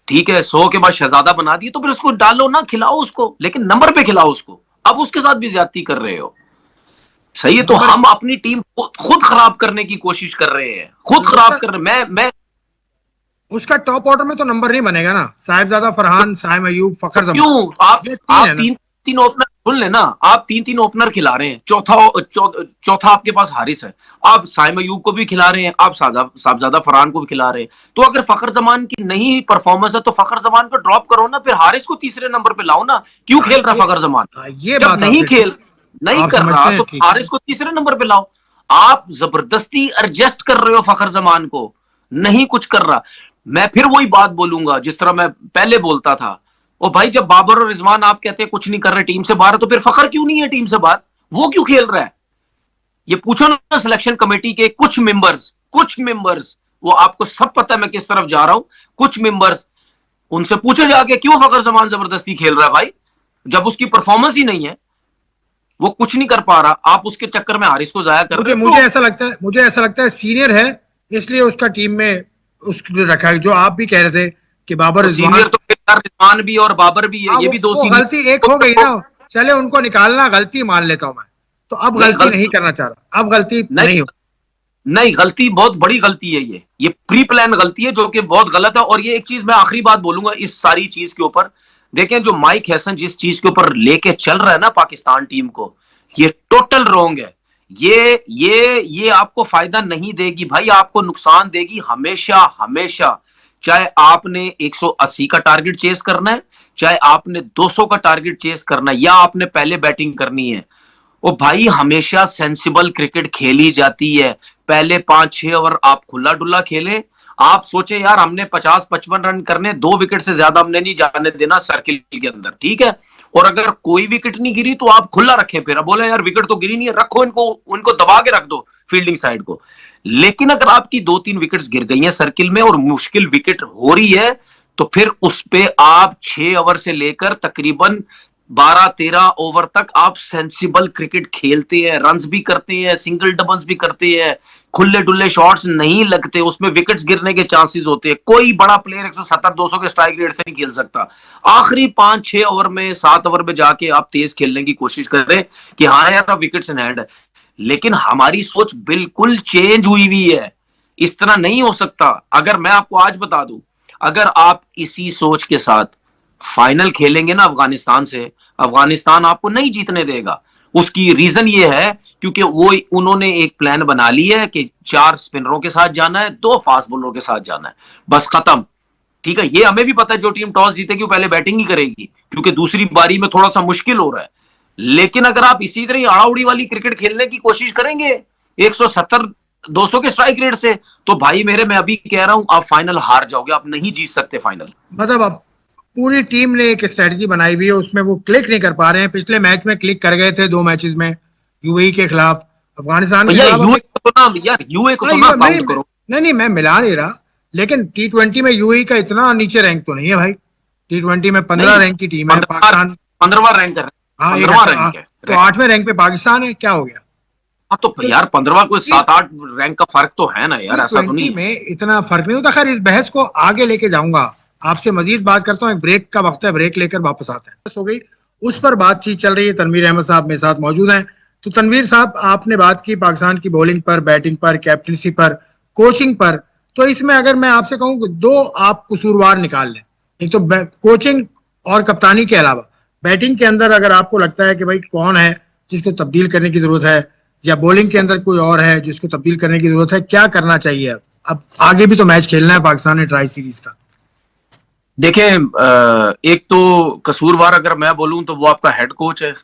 Speaker 2: ठीक है 100 के बाद शहजादा बना दिए, तो फिर उसको डालो ना, खिलाओ उसको, लेकिन नंबर पे खिलाओ उसको। अब उसके साथ भी ज्यादती कर रहे हो, सही है। तो हम अपनी टीम को खुद खराब करने की कोशिश कर रहे हैं, खुद खराब कर रहे हैं। मैं
Speaker 1: उसका टॉप ऑर्डर में तो नंबर नहीं बनेगा ना, साहिबजादा, फरहान, साइम अयूब, फखर जमान।
Speaker 2: क्यों आप तीन ओपनर सुन लेना, आप तीन ओपनर खिला रहे हैं, चौथा आपके पास हारिस है, आप साइम अयूब को भी खिला रहे हैं, आप साहबजादा फरहान को भी खिला रहे हैं। तो अगर फखर जमान की नहीं परफॉर्मेंस है तो फखर जमान को ड्रॉप करो ना, फिर हारिस को तीसरे नंबर पे लाओ ना। क्यों खेल रहा फखर जमान?
Speaker 1: ये
Speaker 2: जब नहीं कर रहा तो हारिस को तीसरे नंबर पे लाओ। आप जबरदस्ती एडजस्ट कर रहे हो फखर जमान को, नहीं कुछ कर रहा। मैं फिर वही बात बोलूंगा जिस तरह मैं पहले बोलता था, ओ भाई जब बाबर और रिजवान आप कहते हैं कुछ नहीं कर रहे, टीम से बाहर, तो फिर फखर क्यों नहीं है टीम से बाहर? वो क्यों खेल रहा है? ये पूछो ना सिलेक्शन कमेटी के कुछ मेंबर्स, वो आपको सब पता है मैं किस तरफ जा रहा हूं, कुछ मेंबर्स, उनसे पूछो जाके क्यों फखर जमान जबरदस्ती खेल रहा है भाई, जब उसकी परफॉर्मेंस ही नहीं है, वो कुछ नहीं कर पा रहा, आप उसके चक्कर में हारिस को जाया कर रहे
Speaker 1: हो। मुझे ऐसा लगता है सीनियर है इसलिए उसका टीम में उसको रखा है। जो आप भी कह रहे थे कि बाबर
Speaker 2: तो सीनियर तो रिजवान भी और बाबर भी है, ये भी दो सीनियर।
Speaker 1: गलती एक हो गई ना, चले उनको निकालना, गलती मान लेता हूं मैं, तो अब गलती नहीं करना चाह रहा, अब गलती नहीं हो।
Speaker 2: नहीं, गलती बहुत बड़ी गलती है, ये प्री प्लान गलती है जो कि बहुत गलत है। और ये एक चीज मैं आखिरी बात बोलूंगा इस सारी चीज के ऊपर, देखें जो माइक हैसन जिस चीज के ऊपर लेके चल रहा है ना पाकिस्तान टीम को, ये टोटल रॉन्ग है। ये आपको फायदा नहीं देगी भाई, आपको नुकसान देगी हमेशा हमेशा। चाहे आपने 180 का टारगेट चेस करना है, चाहे आपने 200 का टारगेट चेस करना है, या आपने पहले बैटिंग करनी है, वो भाई हमेशा सेंसिबल क्रिकेट खेली जाती है। पहले 5-6 ओवर आप खुला डुल्ला खेले, आप सोचे यार हमने 50-55 रन करने, 2 विकेट से ज्यादा हमने नहीं जाने देना सर्किल के अंदर, ठीक है। और अगर कोई विकेट नहीं गिरी तो आप खुला रखें, फिर बोले यार विकेट तो गिरी नहीं है, रखो इनको, उनको दबा के रख दो फील्डिंग साइड को। लेकिन अगर आपकी 2-3 विकेट्स गिर गई हैं सर्किल में और मुश्किल विकेट हो रही है, तो फिर उस पे आप 6 ओवर से लेकर तकरीबन 12-13 ओवर तक आप सेंसिबल क्रिकेट खेलते हैं, रन्स भी करते हैं, सिंगल डबल्स भी करते हैं, खुले डुल्ले शॉट्स नहीं लगते, उसमें विकेट्स गिरने के चांसेस होते हैं। कोई बड़ा प्लेयर 170-200 के स्ट्राइक रेट से नहीं खेल सकता। आखिरी 5-6 ओवर में, 7 ओवर में जाके आप तेज खेलने की कोशिश कर रहे हैं कि हाँ यार विकेट्स इन हैंड है। लेकिन हमारी सोच बिल्कुल चेंज हुई हुई है, इस तरह नहीं हो सकता। अगर मैं आपको आज बता दूं, अगर आप इसी सोच के साथ फाइनल खेलेंगे ना अफगानिस्तान से, अफगानिस्तान आपको नहीं जीतने देगा। उसकी रीजन ये है क्योंकि वो उन्होंने एक प्लान बना ली है कि 4 स्पिनरों के साथ जाना है, 2 फास्ट बॉलरों के साथ जाना है, बस खत्म। ठीक है, ये हमें भी पता है जो टीम टॉस जीतेगी वो पहले बैटिंग ही करेगी क्योंकि दूसरी बारी में थोड़ा सा मुश्किल हो रहा है। लेकिन अगर आप इसी तरह आड़ाउड़ी वाली क्रिकेट खेलने की कोशिश करेंगे 170-200 के स्ट्राइक रेट से, तो भाई मेरे, मैं अभी कह रहा हूं आप फाइनल हार जाओगे, आप नहीं जीत सकते फाइनल।
Speaker 1: मतलब अब पूरी टीम ने एक स्ट्रेटजी बनाई हुई है, उसमें वो क्लिक नहीं कर पा रहे हैं। पिछले मैच में क्लिक कर गए थे, 2 मैचेस में, यूएई के खिलाफ, अफगानिस्तान के खिलाफ।
Speaker 2: यूए को तो ना यार, यूए को तो ना काउंट करो।
Speaker 1: नहीं, मैं मिला नहीं रहा, लेकिन T20 में यूएई का इतना नीचे रैंक तो नहीं है भाई। T20 में 15 रैंक की टीम है पाकिस्तान,
Speaker 2: 15वां रैंक है।
Speaker 1: हाँ, 15वां रैंक है, तो 8वें रैंक पे पाकिस्तान है, क्या हो गया?
Speaker 2: हाँ तो यार 15वां कोई 7-8 रैंक का फर्क तो है ना यार, ऐसा तो नहीं
Speaker 1: में इतना फर्क नहीं होता। खैर, इस बहस को आगे लेके जाऊंगा, आपसे मजीद बात करता हूँ। एक ब्रेक का वक्त है, ब्रेक लेकर वापस आते हैं। हो गई, उस पर बातचीत चल रही है। तनवीर अहमद साहब मेरे साथ मौजूद हैं। तो तनवीर साहब, आपने बात की पाकिस्तान की बॉलिंग पर, बैटिंग पर, कैप्टनसी पर, कोचिंग पर। तो इसमें अगर मैं आपसे कहूँ कि 2 आप कसूरवार निकाल लें, एक तो कोचिंग और कप्तानी के अलावा बैटिंग के अंदर अगर आपको लगता है कि भाई कौन है जिसको तब्दील करने की जरूरत है, या बॉलिंग के अंदर कोई और है जिसको तब्दील करने की जरूरत है, क्या करना चाहिए? अब आगे भी तो मैच खेलना है पाकिस्तान ने ट्राई सीरीज का।
Speaker 2: देखें, एक तो कसूरवार अगर मैं बोलूं तो वो आपका हेड कोच है।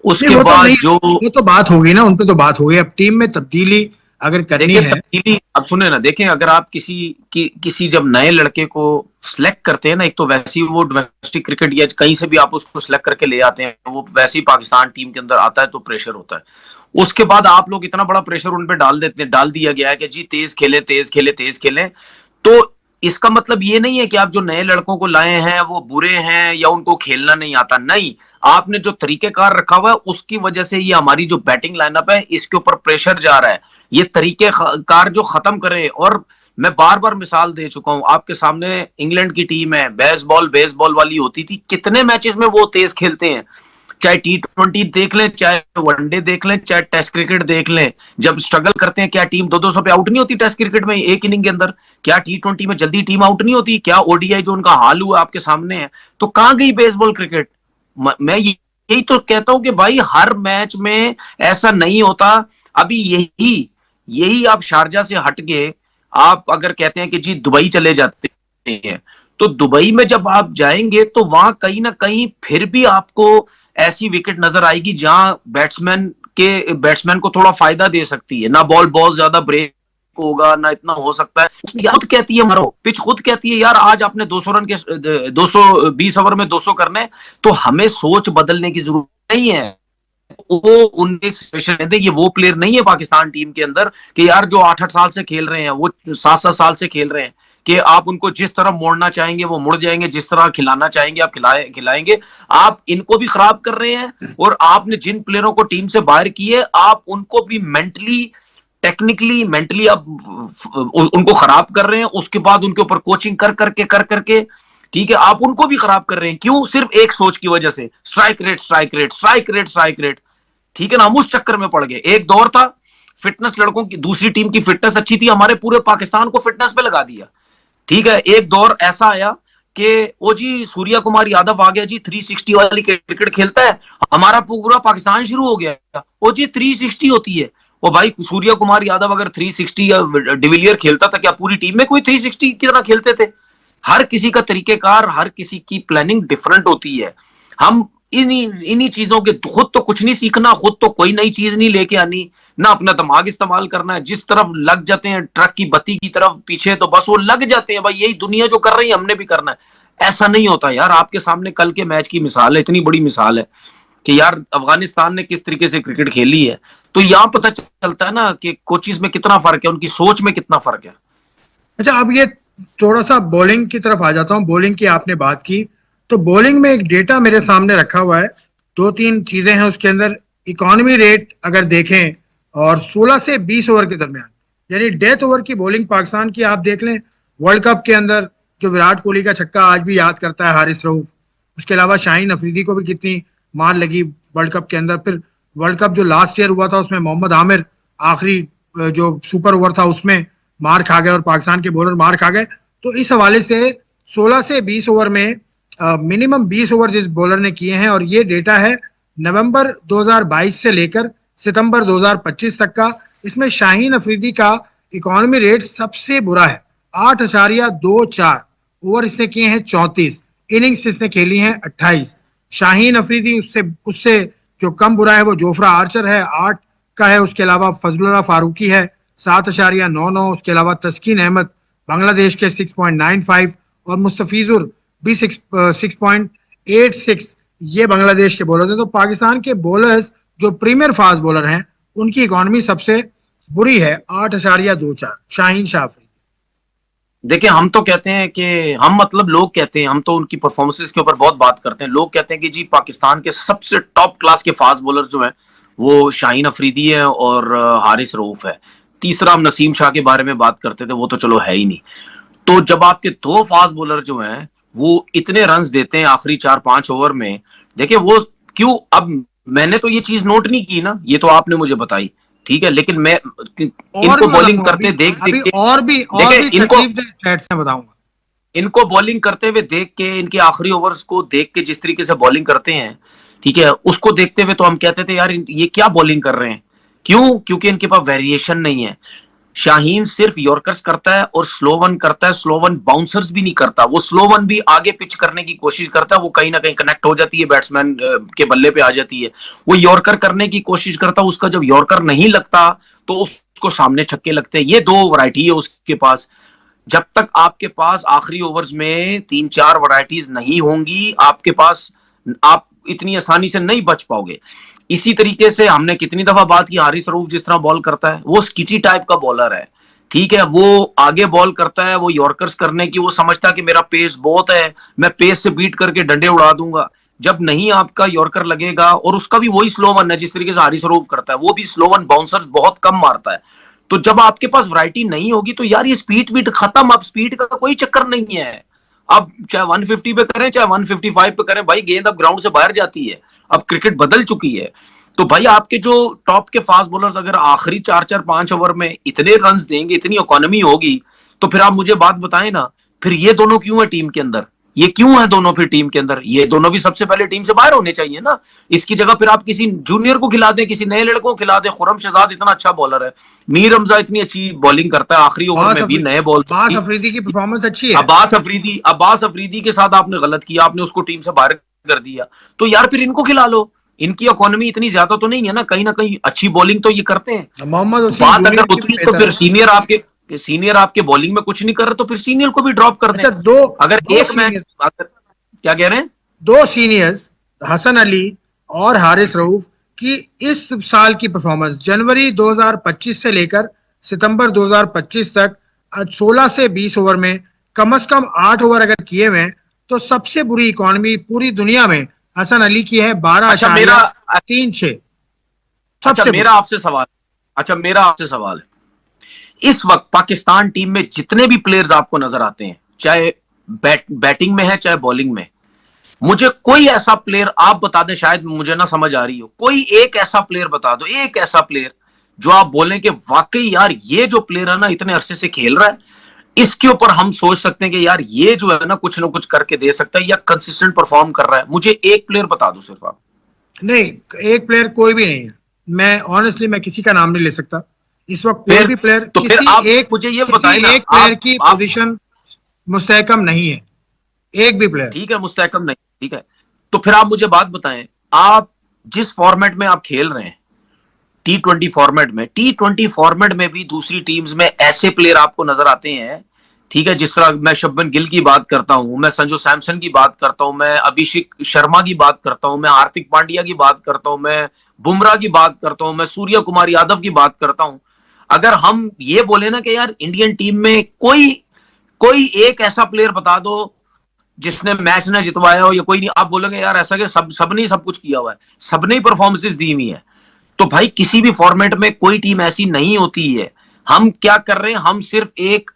Speaker 2: उसके बाद
Speaker 1: वो तो बात होगी ना, उन पे तो बात होगी। अब टीम में तब्दीली अगर करनी है,
Speaker 2: तब्दीली, अब सुने ना, देखें अगर आप किसी जब नए लड़के को सिलेक्ट करते हैं ना, एक तो वैसे ही वो डोमेस्टिक क्रिकेट या कहीं से भी आप उसको सिलेक्ट करके ले आते हैं, वो वैसे ही पाकिस्तान टीम के अंदर आता है तो प्रेशर होता है। उसके बाद आप लोग इतना बड़ा प्रेशर उन पे डाल देते हैं, डाल दिया गया है कि जी तेज खेले, तेज खेले, तेज खेले। तो इसका मतलब ये नहीं है कि आप जो नए लड़कों को लाए हैं वो बुरे हैं या उनको खेलना नहीं आता, नहीं। आपने जो तरीकेकार रखा हुआ है उसकी वजह से ये हमारी जो बैटिंग लाइनअप है इसके ऊपर प्रेशर जा रहा है। ये तरीके कार जो खत्म करे। और मैं बार बार मिसाल दे चुका हूं आपके सामने, इंग्लैंड की टीम है, बेसबॉल वाली होती थी, कितने मैचेस में वो तेज खेलते हैं, चाहे T20 देख लें, चाहे वनडे देख लें, चाहे टेस्ट क्रिकेट देख लें। जब स्ट्रगल करते हैं, क्या टीम 200 पे आउट नहीं होती टेस्ट क्रिकेट में एक इनिंग के अंदर? क्या T20 में जल्दी टीम आउट नहीं होती? क्या ओडीआई जो उनका हाल हुआ आपके सामने है? तो कहां गई बेसबॉल क्रिकेट? मैं यही तो कहता हूं कि भाई हर मैच में ऐसा नहीं होता। अभी यही आप शारजा से हट के आप अगर कहते हैं कि जी दुबई चले जाते हैं, तो दुबई में जब आप जाएंगे तो वहां कहीं ना कहीं फिर भी आपको ऐसी विकेट नजर आएगी जहां बैट्समैन को थोड़ा फायदा दे सकती है। ना बॉल बहुत ज्यादा ब्रेक होगा, ना इतना हो सकता है। खुद कहती है मारो, पिच खुद कहती है यार आज आपने 200 रन के 220 ओवर में 200 करने, तो हमें सोच बदलने की जरूरत नहीं है। वो उनके सिचुएशन ये वो प्लेयर नहीं है पाकिस्तान टीम के अंदर कि यार जो 8-8 साल से खेल रहे हैं, वो 7-7 साल से खेल रहे हैं, कि आप उनको जिस तरह मोड़ना चाहेंगे वो मुड़ जाएंगे, जिस तरह खिलाना चाहेंगे आप खिलाएंगे। आप इनको भी खराब कर रहे हैं और आपने जिन प्लेयरों को टीम से बाहर किए आप उनको भी मेंटली, टेक्निकली, मेंटली आप उनको खराब कर रहे हैं। उसके बाद उनके ऊपर कोचिंग कर करके ठीक है, आप उनको भी खराब कर रहे हैं। क्यों? सिर्फ एक सोच की वजह से, स्ट्राइक रेट। ठीक है ना, हम उस चक्कर में पड़ गए। एक दौर था फिटनेस, लड़कों की दूसरी टीम की फिटनेस अच्छी थी, हमारे पूरे पाकिस्तान को फिटनेस पे लगा दिया। ठीक है, एक दौर ऐसा आया कि ओ जी सूर्या कुमार यादव आ गया जी, 360 वाली क्रिकेट खेलता है, हमारा पूरा पाकिस्तान शुरू हो गया। ओ जी 360 होती है। ओ भाई, सूर्या कुमार यादव अगर 360 या डिविलियर खेलता था, क्या पूरी टीम में कोई 360 की तरह खेलते थे? हर किसी का तरीकेकार, हर किसी की प्लानिंग डिफरेंट होती है। हम इन्हीं इन्हीं चीजों के खुद तो कुछ नहीं सीखना, खुद तो कोई नई चीज नहीं लेके आनी, ना अपना दिमाग इस्तेमाल करना है। जिस तरफ लग जाते हैं ट्रक की बत्ती की तरफ पीछे, तो बस वो लग जाते हैं, भाई यही दुनिया जो कर रही है हमने भी करना है। ऐसा नहीं होता यार। आपके सामने कल के मैच की मिसाल है, इतनी बड़ी मिसाल है कि यार अफगानिस्तान ने किस तरीके से क्रिकेट खेली है। तो यहां पता चलता है ना कि कोचिज में कितना फर्क है, उनकी सोच में कितना फर्क है।
Speaker 1: अच्छा, अब ये थोड़ा सा बॉलिंग की तरफ आ जाता हूँ। बॉलिंग की आपने बात की, तो बॉलिंग में एक डेटा मेरे सामने रखा हुआ है, दो तीन चीजें हैं उसके अंदर। इकोनॉमी रेट अगर देखें, और 16 से 20 ओवर के दरमियान, यानी डेथ ओवर की बॉलिंग पाकिस्तान की आप देख लें। वर्ल्ड कप के अंदर जो विराट कोहली का छक्का आज भी याद करता है हारिस रऊफ, उसके अलावा शाहीन अफरीदी को भी कितनी मार लगी वर्ल्ड कप के अंदर। फिर वर्ल्ड कप जो लास्ट ईयर हुआ था उसमें मोहम्मद आमिर आखिरी जो सुपर ओवर था उसमें मार खा गए और पाकिस्तान के बॉलर मार खा गए। तो इस हवाले से 16 से 20 ओवर में मिनिमम 20 ओवर जिस बॉलर ने किए हैं, और ये डेटा है नवंबर 2022 से लेकर सितंबर 2025 तक का। इसमें शाहीन अफरीदी का इकोनॉमी रेट सबसे बुरा है, 8.24 ओवर इसने किए हैं 34, इनिंग्स इसने खेली हैं 28। शाहीन अफरीदी उससे उससे जो कम बुरा है वो जोफ्रा आर्चर है, 8 का है। उसके अलावा फजलुल्लाह फारूकी है 7.99। उसके अलावा तस्कीन अहमद बांग्लादेश के 6.95, और मुस्तफिजुर भी 6.86 ये बांग्लादेश के बॉलर हैं। तो पाकिस्तान के बॉलर्स जो प्रीमियर फास्ट बॉलर हैं उनकी इकोनॉमी सबसे बुरी है, 8.24। शाहीन शाफरी।
Speaker 2: देखिए, हम तो कहते हैं कि हम मतलब लोग कहते हैं, हम तो उनकी परफॉर्मेंसेस के ऊपर बहुत बात करते हैं। लोग कहते हैं कि जी पाकिस्तान के सबसे टॉप क्लास के फास्ट बॉलर जो हैं वो शाहीन अफरीदी है और हारिस रऊफ है। तीसरा हम नसीम शाह के बारे में बात करते थे, वो तो चलो है ही नहीं। तो जब आपके दो फास्ट बॉलर जो हैं वो इतने रन्स देते हैं आखिरी 4-5 ओवर में, देखिए वो क्यों। अब मैंने तो ये चीज नोट नहीं की ना, ये तो आपने मुझे बताई, ठीक है, लेकिन मैं
Speaker 1: और
Speaker 2: इनको
Speaker 1: भी
Speaker 2: बॉलिंग
Speaker 1: बताऊंगा,
Speaker 2: करते देख देख के,
Speaker 1: और भी
Speaker 2: देखिए इनको
Speaker 1: तकलीफ दे स्टैट्स में बताऊंगा।
Speaker 2: इनको बॉलिंग करते हुए देख के, इनके आखिरी ओवर्स को देख के जिस तरीके से बॉलिंग करते हैं, ठीक है, उसको देखते हुए तो हम कहते थे यार ये क्या बॉलिंग कर रहे हैं। क्यों? क्योंकि इनके पास वेरिएशन नहीं है। शाहीन सिर्फ यॉर्कर्स करता है और स्लो वन करता है, स्लो वन बाउंसर्स भी नहीं करता। वो स्लो वन भी आगे पिच करने की कोशिश करता है, वो कहीं ना कहीं कनेक्ट हो जाती है, बैट्समैन के बल्ले पे आ जाती है। वो यॉर्कर करने की कोशिश करता है, उसका जब यॉर्कर नहीं लगता तो उसको सामने छक्के लगते हैं। ये दो वैरायटी है उसके पास। जब तक आपके पास आखिरी ओवर्स में 3-4 वैरायटीज नहीं होंगी आपके पास, आप इतनी आसानी से नहीं बच पाओगे। इसी तरीके से हमने कितनी दफा बात की, हारिस रऊफ जिस तरह बॉल करता है, वो स्किटी टाइप का बॉलर है, ठीक है। वो आगे बॉल करता है, वो यॉर्कर्स करने की वो समझता कि मेरा पेस बहुत है, मैं पेस से बीट करके डंडे उड़ा दूंगा। जब नहीं आपका यॉर्कर लगेगा, और उसका भी वही स्लो वन है जिस तरीके से हारिस रऊफ करता है, वो भी स्लो वन बाउंसर्स बहुत कम मारता है। तो जब आपके पास वैरायटी नहीं होगी तो यार ये स्पीड बीट खत्म। अब स्पीड का कोई चक्कर नहीं है। अब चाहे 150 पे करें चाहे 155 पे करें, भाई गेंद अब ग्राउंड से बाहर जाती है। अब क्रिकेट बदल चुकी है। तो भाई आपके जो टॉप के फास्ट बॉलर्स अगर आखिरी 4-4-5 ओवर में इतने रन्स देंगे, इतनी इकोनॉमी होगी, तो फिर आप मुझे बात बताएं ना, फिर ये दोनों क्यों है टीम के अंदर? ये क्यों है दोनों फिर टीम के अंदर? ये दोनों भी सबसे पहले टीम से बाहर होने चाहिए ना। इसकी जगह फिर आप किसी जूनियर को खिला दें, किसी नए लड़कों को खिला दें। खुरम शहजाद इतना अच्छा बॉलर है, मीर हमजा इतनी अच्छी बॉलिंग करता है, आखिरी ओवर में भी नए बॉल।
Speaker 1: अब्बास अफरीदी की परफॉर्मेंस अच्छी है।
Speaker 2: अब्बास अफरीदी के साथ आपने गलत किया, आपने उसको टीम से बाहर कर दिया। तो यार फिर इनको खिला लो। इनकी इकोनॉमी इतनी ज्यादा तो नहीं है ना कहीं अच्छी बॉलिंग तो ये करते हैं।
Speaker 1: मोहम्मद हुसैन
Speaker 2: बात
Speaker 1: जूनियर
Speaker 2: अगर
Speaker 1: की भी
Speaker 2: उतनी तो
Speaker 1: बेहतर
Speaker 2: फिर
Speaker 1: है।
Speaker 2: सीनियर आपके बॉलिंग में कुछ नहीं कर रहे तो फिर सीनियर को भी ड्रॉप कर दें।
Speaker 1: अच्छा,
Speaker 2: अगर
Speaker 1: दो
Speaker 2: एक मैच,
Speaker 1: सीनियर,
Speaker 2: क्या कह रहे हैं?
Speaker 1: दो सीनियर्स हसन अली और हारिस रऊफ की इस साल की परफॉर्मेंस जनवरी 2025 से लेकर सितंबर 2025 तक 16 से 20 ओवर में कम से कम 8 ओवर अगर किए हुए, तो सबसे बुरी इकोनॉमी पूरी दुनिया में हसन अली की है, 12.36। सबसे
Speaker 2: मेरा आपसे सवाल है, इस वक्त पाकिस्तान टीम में जितने भी प्लेयर्स आपको नजर आते हैं, चाहे बैटिंग में है चाहे बॉलिंग में, मुझे कोई ऐसा प्लेयर आप बता दें, शायद मुझे ना समझ आ रही हो, कोई एक ऐसा प्लेयर बता दो, एक ऐसा प्लेयर जो आप बोलें कि वाकई यार ये जो प्लेयर है ना इतने अरसे से खेल रहा है, इसके ऊपर हम सोच सकते हैं कि यार ये जो है ना कुछ करके दे सकता है या कंसिस्टेंट परफॉर्म कर रहा है। मुझे एक प्लेयर बता दो सिर्फ आप।
Speaker 1: नहीं, एक प्लेयर कोई भी नहीं है। मैं ऑनेस्टली मैं किसी का नाम नहीं ले सकता इस वक्त। कोई भी प्लेयर
Speaker 2: तो
Speaker 1: किसी
Speaker 2: फिर आप
Speaker 1: एक
Speaker 2: मुझे ये बताएं ना,
Speaker 1: एक प्लेयर की पोजीशन मुस्तहकम नहीं है, एक भी प्लेयर।
Speaker 2: ठीक है, मुस्तहकम नहीं, ठीक है, तो फिर आप मुझे बात बताएं, आप जिस फॉर्मेट में आप खेल रहे हैं, T20 फॉर्मेट में, T20 फॉर्मेट में भी दूसरी टीम्स में ऐसे प्लेयर आपको नजर आते हैं, ठीक है, जिस तरह मैं शुभमन गिल की बात करता हूं, मैं संजू सैमसन की बात करता हूं, मैं अभिषेक शर्मा की बात करता हूं, मैं हार्दिक पांड्या की बात करता हूं, मैं बुमराह की बात करता हूं, मैं सूर्य कुमार यादव की बात करता हूं। अगर हम ये बोले ना कि यार इंडियन टीम में कोई कोई एक ऐसा प्लेयर बता दो जिसने मैच ना जितवाया हो, या कोई नहीं, आप बोलोगे यार ऐसा कि सबने ही सब कुछ किया हुआ है, सबने ही परफॉर्मेंसेस दी हुई है। तो भाई किसी भी फॉर्मेट में कोई टीम ऐसी नहीं होती है। हम क्या कर रहे हैं, हम सिर्फ एक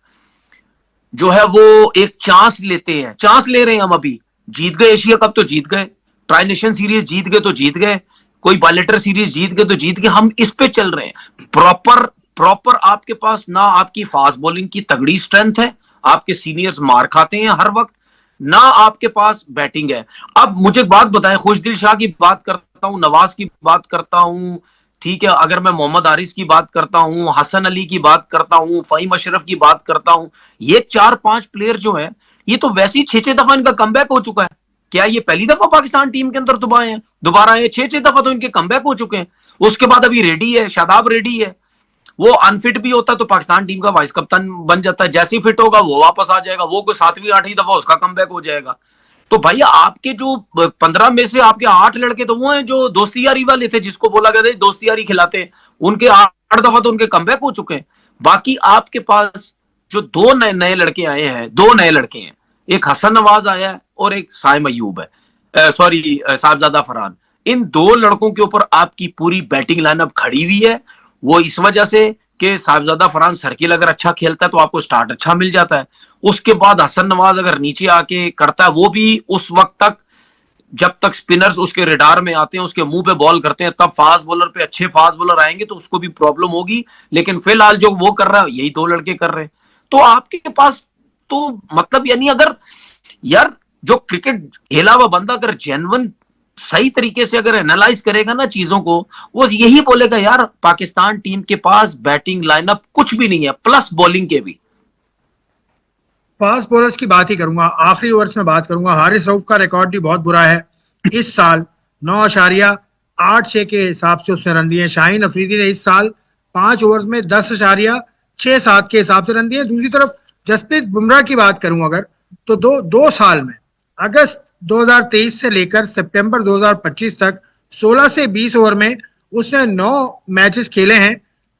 Speaker 2: जो है वो एक चांस लेते हैं, चांस ले रहे हैं हम। अभी जीत गए एशिया कप तो जीत गए, ट्राई नेशन सीरीज जीत गए तो जीत गए, कोई बायलेटर सीरीज जीत गए तो जीत गए, हम इस पे चल रहे हैं। प्रॉपर प्रॉपर आपके पास ना आपकी फास्ट बॉलिंग की तगड़ी स्ट्रेंथ है, आपके सीनियर्स मार खाते हैं हर वक्त, ना आपके पास बैटिंग है। अब मुझे बात बताएं, खुशदिल शाह की बात करता हूं, नवाज की बात करता हूं, ठीक है, अगर मैं मोहम्मद हारिस की बात करता हूं, हसन अली की बात करता हूं, फहीम अशरफ की बात करता हूं, ये 4-5 प्लेयर जो है, ये तो वैसे ही 6-6 दफा इनका कमबैक हो चुका है। क्या ये पहली दफा पाकिस्तान टीम के अंदर दोबारा आए? 6-6 दफा तो इनके कमबैक हो चुके हैं। उसके बाद अभी रेडी है, शादाब रेडी है, वो अनफिट भी होता है तो पाकिस्तान टीम का वाइस कप्तान बन जाता है, जैसे ही फिट होगा वो वापस आ जाएगा, वो कोई 7वीं 8वीं दफा उसका कमबैक हो जाएगा। तो भाई आपके जो 15 में से आपके 8 लड़के तो वो हैं जो दोस्ती यारी वाले थे, जिसको बोला गया था दोस्ती यारी खिलाते हैं, उनके 8 दफा तो उनके कमबैक हो चुके हैं। बाकी आपके पास जो दो नए नए लड़के आए हैं, 2 नए लड़के हैं, एक हसन नवाज आया है और एक साइम अयूब है, सॉरी साहबजादा फरहान। इन 2 लड़कों के ऊपर आपकी पूरी बैटिंग लाइनअप खड़ी हुई है। वो इस वजह से कि साहबजादा फरहान सर्किल अगर अच्छा खेलता है तो आपको स्टार्ट अच्छा मिल जाता है। उसके बाद हसन नवाज अगर नीचे आके करता है, वो भी उस वक्त तक जब तक स्पिनर्स उसके रिडार में आते हैं, उसके मुंह पे बॉल करते हैं, तब फास्ट बॉलर पे अच्छे फास्ट बॉलर आएंगे तो उसको भी प्रॉब्लम होगी। लेकिन फिलहाल जो वो कर रहा है यही 2 लड़के कर रहे हैं। तो आपके पास तो मतलब यानी अगर यार जो क्रिकेट खेला हुआ बंदा अगर जेन्युइन सही तरीके से अगर एनालाइज करेगा ना चीजों को, वो यही बोलेगा यार पाकिस्तान टीम के पास बैटिंग लाइनअप कुछ भी नहीं है, प्लस बॉलिंग के भी।
Speaker 1: फास्ट बॉलर्स की बात ही करूंगा, आखिरी ओवर्स में बात करूंगा। हारिस रऊफ का रिकॉर्ड भी बहुत बुरा है इस साल, 9.86 के हिसाब से उसने रन दिए। शाहीन अफरीदी ने इस साल 5 ओवर्स में 10.67 के हिसाब से रन दिए। दूसरी तरफ जसप्रीत बुमराह की बात करूं अगर, तो दो साल में अगस्त 2023 से लेकर सितंबर 2025 तक 16 से 20 ओवर में उसने 9 मैचेस खेले हैं,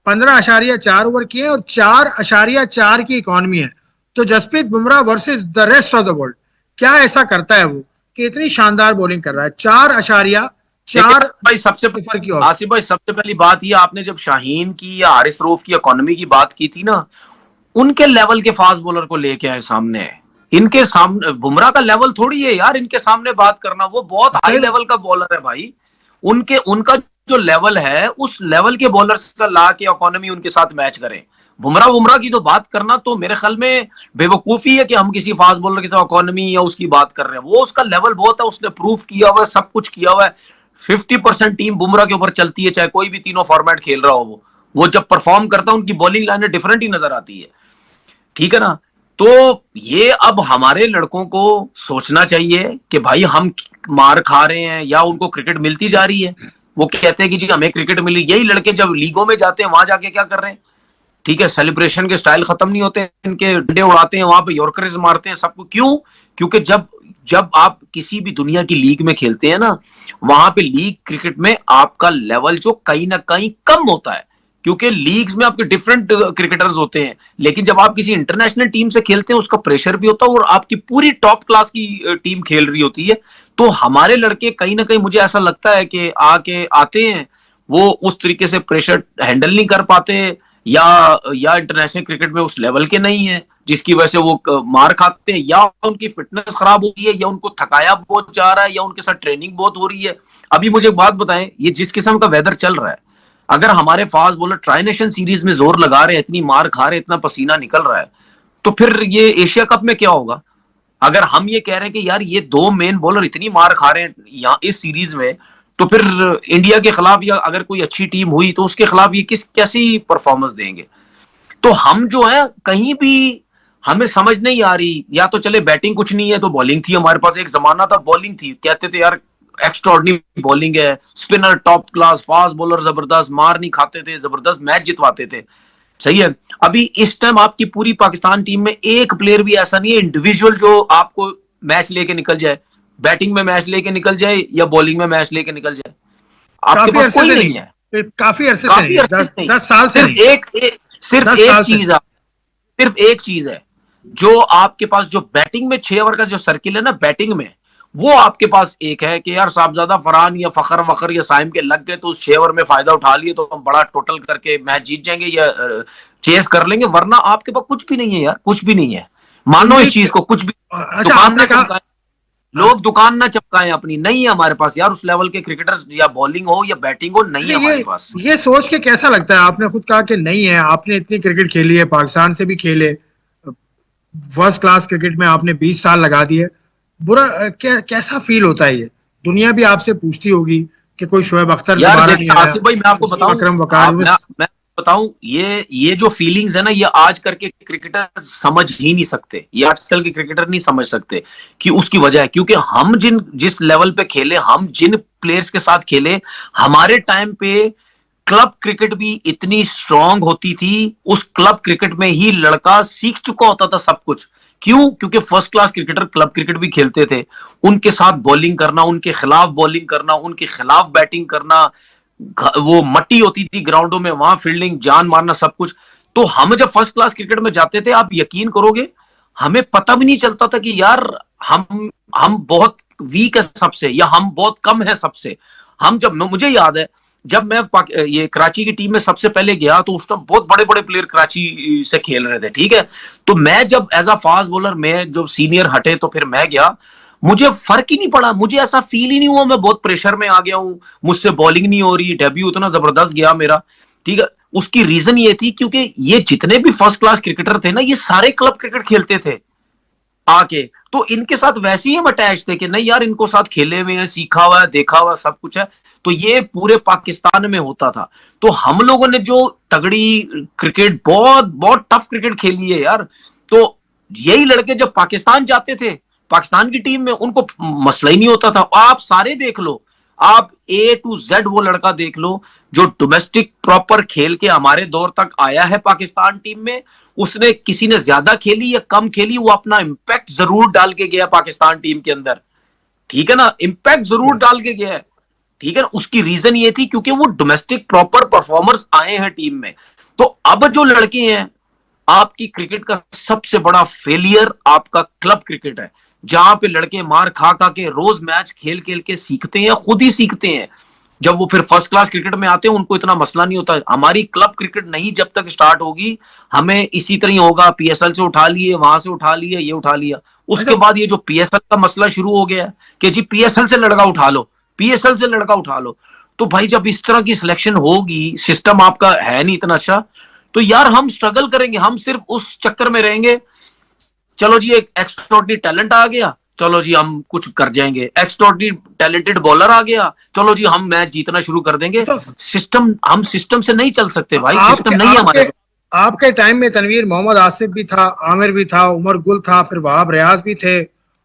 Speaker 1: 15.4 ओवर किए और 4.4 की इकॉनमी है। तो Jasprit Bumrah versus the rest of the world, क्या ऐसा करता है वो कि इतनी शानदार बॉलिंग कर रहा है? 4.4
Speaker 2: भाई सबसे आसिफ भाई, सबसे पहली बात ये, आपने जब शाहीन की या हारिस रऊफ की इकोनॉमी की बात की थी ना, उनके लेवल के फास्ट बॉलर को लेके आए सामने। इनके सामने बुमराह का लेवल थोड़ी है यार इनके सामने बात करना, वो बहुत हाई लेवल का बॉलर है भाई। उनका जो लेवल है उस लेवल के बॉलर का ला के इकोनॉमी उनके साथ मैच करें। बुमराह की तो बात करना तो मेरे ख्याल में बेवकूफी है कि हम किसी फास्ट बॉलर के साथ इकोनॉमी या उसकी बात कर रहे हैं। वो उसका लेवल बहुत है, उसने प्रूफ किया हुआ है, सब कुछ किया हुआ है। 50% टीम बुमराह के ऊपर चलती है, चाहे कोई भी तीनों फॉर्मेट खेल रहा हो। वो जब परफॉर्म करता है उनकी बॉलिंग लाइनें डिफरेंट ही नजर आती है, ठीक है ना। तो ये अब हमारे लड़कों को सोचना चाहिए कि भाई हम मार खा रहे हैं या उनको क्रिकेट मिलती जा रही है। वो कहते हैं कि जी हमें क्रिकेट मिली, यही लड़के जब लीगों में जाते हैं वहां जाके क्या कर रहे हैं, ठीक है, सेलिब्रेशन के स्टाइल खत्म नहीं होते, इनके डंडे उड़ाते हैं वहां पे, यॉर्कर्स मारते हैं सबको। क्यों? क्योंकि जब जब आप किसी भी दुनिया की लीग में खेलते हैं ना, वहां पे लीग क्रिकेट में आपका लेवल जो कहीं ना कहीं कम होता है, क्योंकि लीग्स में आपके डिफरेंट क्रिकेटर्स होते हैं। लेकिन जब आप किसी इंटरनेशनल टीम से खेलते हैं उसका प्रेशर भी होता है और आपकी पूरी टॉप क्लास की टीम खेल रही होती है। तो हमारे लड़के कहीं ना कहीं मुझे ऐसा लगता है कि आते हैं वो उस तरीके से प्रेशर हैंडल नहीं कर पाते, या इंटरनेशनल क्रिकेट में उस लेवल के नहीं है, जिसकी वजह से वो मार खाते हैं, या उनकी फिटनेस खराब हो रही है, या उनको थकाया बहुत जा रहा है, या उनके साथ ट्रेनिंग बहुत हो रही है। अभी मुझे एक बात बताएं, ये जिस किस्म का वेदर चल रहा है, अगर हमारे fast bowler tri nation series में जोर लगा रहे हैं, इतनी मार खा रहे हैं, इतना पसीना निकल रहा है, तो फिर ये एशिया कप में क्या होगा? अगर हम ये कह रहे हैं कि यार ये 2 मेन बॉलर इतनी मार खा रहे हैं यहाँ इस सीरीज में, तो फिर इंडिया के खिलाफ या अगर कोई अच्छी टीम हुई तो उसके खिलाफ ये कैसी परफॉर्मेंस देंगे? तो हम जो है कहीं भी हमें समझ नहीं आ रही, या तो चले बैटिंग कुछ नहीं है तो बॉलिंग थी हमारे पास, एक जमाना था बॉलिंग थी, कहते थे यार एक्स्ट्राऑर्डिनरी बॉलिंग है, spinner top class, fast bowler जबरदस्त, मार नहीं खाते थे, जबरदस्त मैच जितवाते थे। सही है। अभी इस टाइम आपकी पूरी पाकिस्तान टीम में एक प्लेयर भी ऐसा नहीं है इंडिविजुअल जो आपको मैच लेके निकल जाए, बैटिंग में मैच लेके निकल जाए या बॉलिंग में मैच लेके निकल जाए, आपके
Speaker 1: काफी
Speaker 2: पास
Speaker 1: अरसे
Speaker 2: कोई
Speaker 1: से
Speaker 2: नहीं
Speaker 1: नहीं
Speaker 2: है।
Speaker 1: है, काफी अरसे से नहीं
Speaker 2: काफी
Speaker 1: है,
Speaker 2: अरसे से नहीं।
Speaker 1: 10 साल से
Speaker 2: सिर्फ
Speaker 1: नहीं,
Speaker 2: सिर्फ
Speaker 1: 10 साल
Speaker 2: एक
Speaker 1: से
Speaker 2: चीज
Speaker 1: नहीं।
Speaker 2: है, सिर्फ एक चीज है, जो आपके पास जो बैटिंग में 6 ओवर का जो सर्किल है ना बैटिंग में, वो आपके पास एक है कि यार साहबजादा फरहान या फखर वखर या साइम के लग गए तो उस 6 ओवर में फायदा उठा लिए तो हम बड़ा टोटल करके मैच जीत जाएंगे या चेस कर लेंगे, वरना आपके पास कुछ भी नहीं है यार, कुछ भी नहीं है। मानो इस
Speaker 1: उम्मीद,
Speaker 2: चीज को, कुछ भी।
Speaker 1: अच्छा
Speaker 2: दुकान ना
Speaker 1: आपने कहा,
Speaker 2: चमकाएं, लोग दुकान ना चमकाएं अपनी, नहीं है हमारे पास यार उस लेवल के क्रिकेटर्स, या बॉलिंग हो या बैटिंग हो, नहीं
Speaker 1: अच्छा
Speaker 2: है हमारे पास।
Speaker 1: ये सोच के कैसा लगता है? आपने खुद कहा कि नहीं है, आपने इतनी क्रिकेट खेली है, पाकिस्तान से भी खेले, फर्स्ट क्लास क्रिकेट में आपने 20 साल लगा दिए, बुरा कैसा फील होता है ये? दुनिया भी आपसे पूछती होगी कि कोई शोएब अख्तर
Speaker 2: यार
Speaker 1: दोबारा नहीं
Speaker 2: देखिए
Speaker 1: आया,
Speaker 2: आसिफ भाई, मैं आपको
Speaker 1: वसीम
Speaker 2: बताऊं,
Speaker 1: अकरम वकार
Speaker 2: आप
Speaker 1: यूनुस।
Speaker 2: मैं बताऊं, ये जो फीलिंग्स है ना, ये आज करके क्रिकेटर समझ ही नहीं सकते, ये आजकल के क्रिकेटर नहीं समझ सकते कि उसकी वजह है क्योंकि हम जिस लेवल पे खेले, हम जिन प्लेयर्स के साथ खेले, हमारे टाइम पे क्लब क्रिकेट भी इतनी स्ट्रांग होती थी, उस क्लब क्रिकेट में ही लड़का सीख चुका होता था सब कुछ। क्यों? क्योंकि first class cricketer club cricket भी खेलते थे, उनके साथ बॉलिंग करना, उनके खिलाफ बॉलिंग करना, उनके खिलाफ बैटिंग करना, वो मट्टी होती थी ग्राउंडों में, वहां फील्डिंग, जान मारना, सब कुछ। तो हम जब फर्स्ट क्लास क्रिकेट में जाते थे, आप यकीन करोगे, हमें पता भी नहीं चलता था कि यार हम बहुत वीक है सबसे, या हम बहुत कम है सबसे। हम जब, मुझे याद है जब मैं ये कराची की टीम में सबसे पहले गया तो उस टाइम बहुत बड़े बड़े प्लेयर कराची से खेल रहे थे, ठीक है। तो मैं जब एज अ फास्ट बॉलर, मैं जब सीनियर हटे तो फिर मैं गया, मुझे फर्क ही नहीं पड़ा, मुझे ऐसा फील ही नहीं हुआ मैं बहुत प्रेशर में आ गया हूं, मुझसे बॉलिंग नहीं हो रही, डेब्यू इतना जबरदस्त गया मेरा, ठीक है। उसकी रीजन ये थी क्योंकि ये जितने भी फर्स्ट क्लास क्रिकेटर थे ना, ये सारे क्लब क्रिकेट खेलते थे आके, तो इनके साथ वैसे ही हम अटैच थे कि नहीं यार इनको साथ खेले हुए हैं, सीखा हुआ है, देखा हुआ सब कुछ है। तो ये पूरे पाकिस्तान में होता था। तो हम लोगों ने जो तगड़ी क्रिकेट, बहुत बहुत टफ क्रिकेट खेली है यार। तो यही लड़के जब पाकिस्तान जाते थे, पाकिस्तान की टीम में, उनको मसला ही नहीं होता था। आप सारे देख लो, आप A to Z वो लड़का देख लो जो डोमेस्टिक प्रॉपर खेल के हमारे दौर तक आया है पाकिस्तान टीम में, उसने, किसी ने ज्यादा खेली या कम खेली, वो अपना इंपैक्ट जरूर डाल के गया पाकिस्तान टीम के अंदर, ठीक है ना, इंपैक्ट जरूर डाल के गया है, ठीक है ना। उसकी रीजन ये थी क्योंकि वो डोमेस्टिक प्रॉपर परफॉर्मर्स आए हैं टीम में। तो अब जो लड़के हैं, आपकी क्रिकेट का सबसे बड़ा फेलियर आपका क्लब क्रिकेट है, जहां पे लड़के मार खा खा के रोज मैच खेल खेल के सीखते हैं, खुद ही सीखते हैं। जब वो फिर फर्स्ट क्लास क्रिकेट में आते हैं उनको इतना मसला नहीं होता। हमारी क्लब क्रिकेट नहीं जब तक स्टार्ट होगी, हमें इसी तरह होगा, PSL से उठा लिए, वहां से उठा लिए, ये उठा लिया।
Speaker 1: अच्छा
Speaker 2: उसके बाद ये जो PSL का मसला शुरू हो गया है कि जी PSL से लड़का उठा लो, PSL से लड़का उठा लो। तो भाई जब इस तरह की सिलेक्शन होगी, सिस्टम आपका है नहीं इतना अच्छा, तो यार हम स्ट्रगल करेंगे, हम सिर्फ उस चक्कर में रहेंगे, चलो जी एक एक्स्ट्राऑर्डिनरी टैलेंट आ गया, चलो जी हम कुछ कर जाएंगे, एक्स्ट्राऑर्डिनरी टैलेंटेड बॉलर आ गया, चलो जी हम मैच जीतना शुरू कर देंगे।
Speaker 1: तो
Speaker 2: सिस्टम, हम सिस्टम से नहीं चल सकते भाई,
Speaker 1: आपके
Speaker 2: सिस्टम नहीं है
Speaker 1: आपके
Speaker 2: हमारे पास।
Speaker 1: आपके टाइम में तनवीर मोहम्मद आसिफ भी था, आमिर भी था, उमर गुल था, फिर वहाब रियाज भी थे,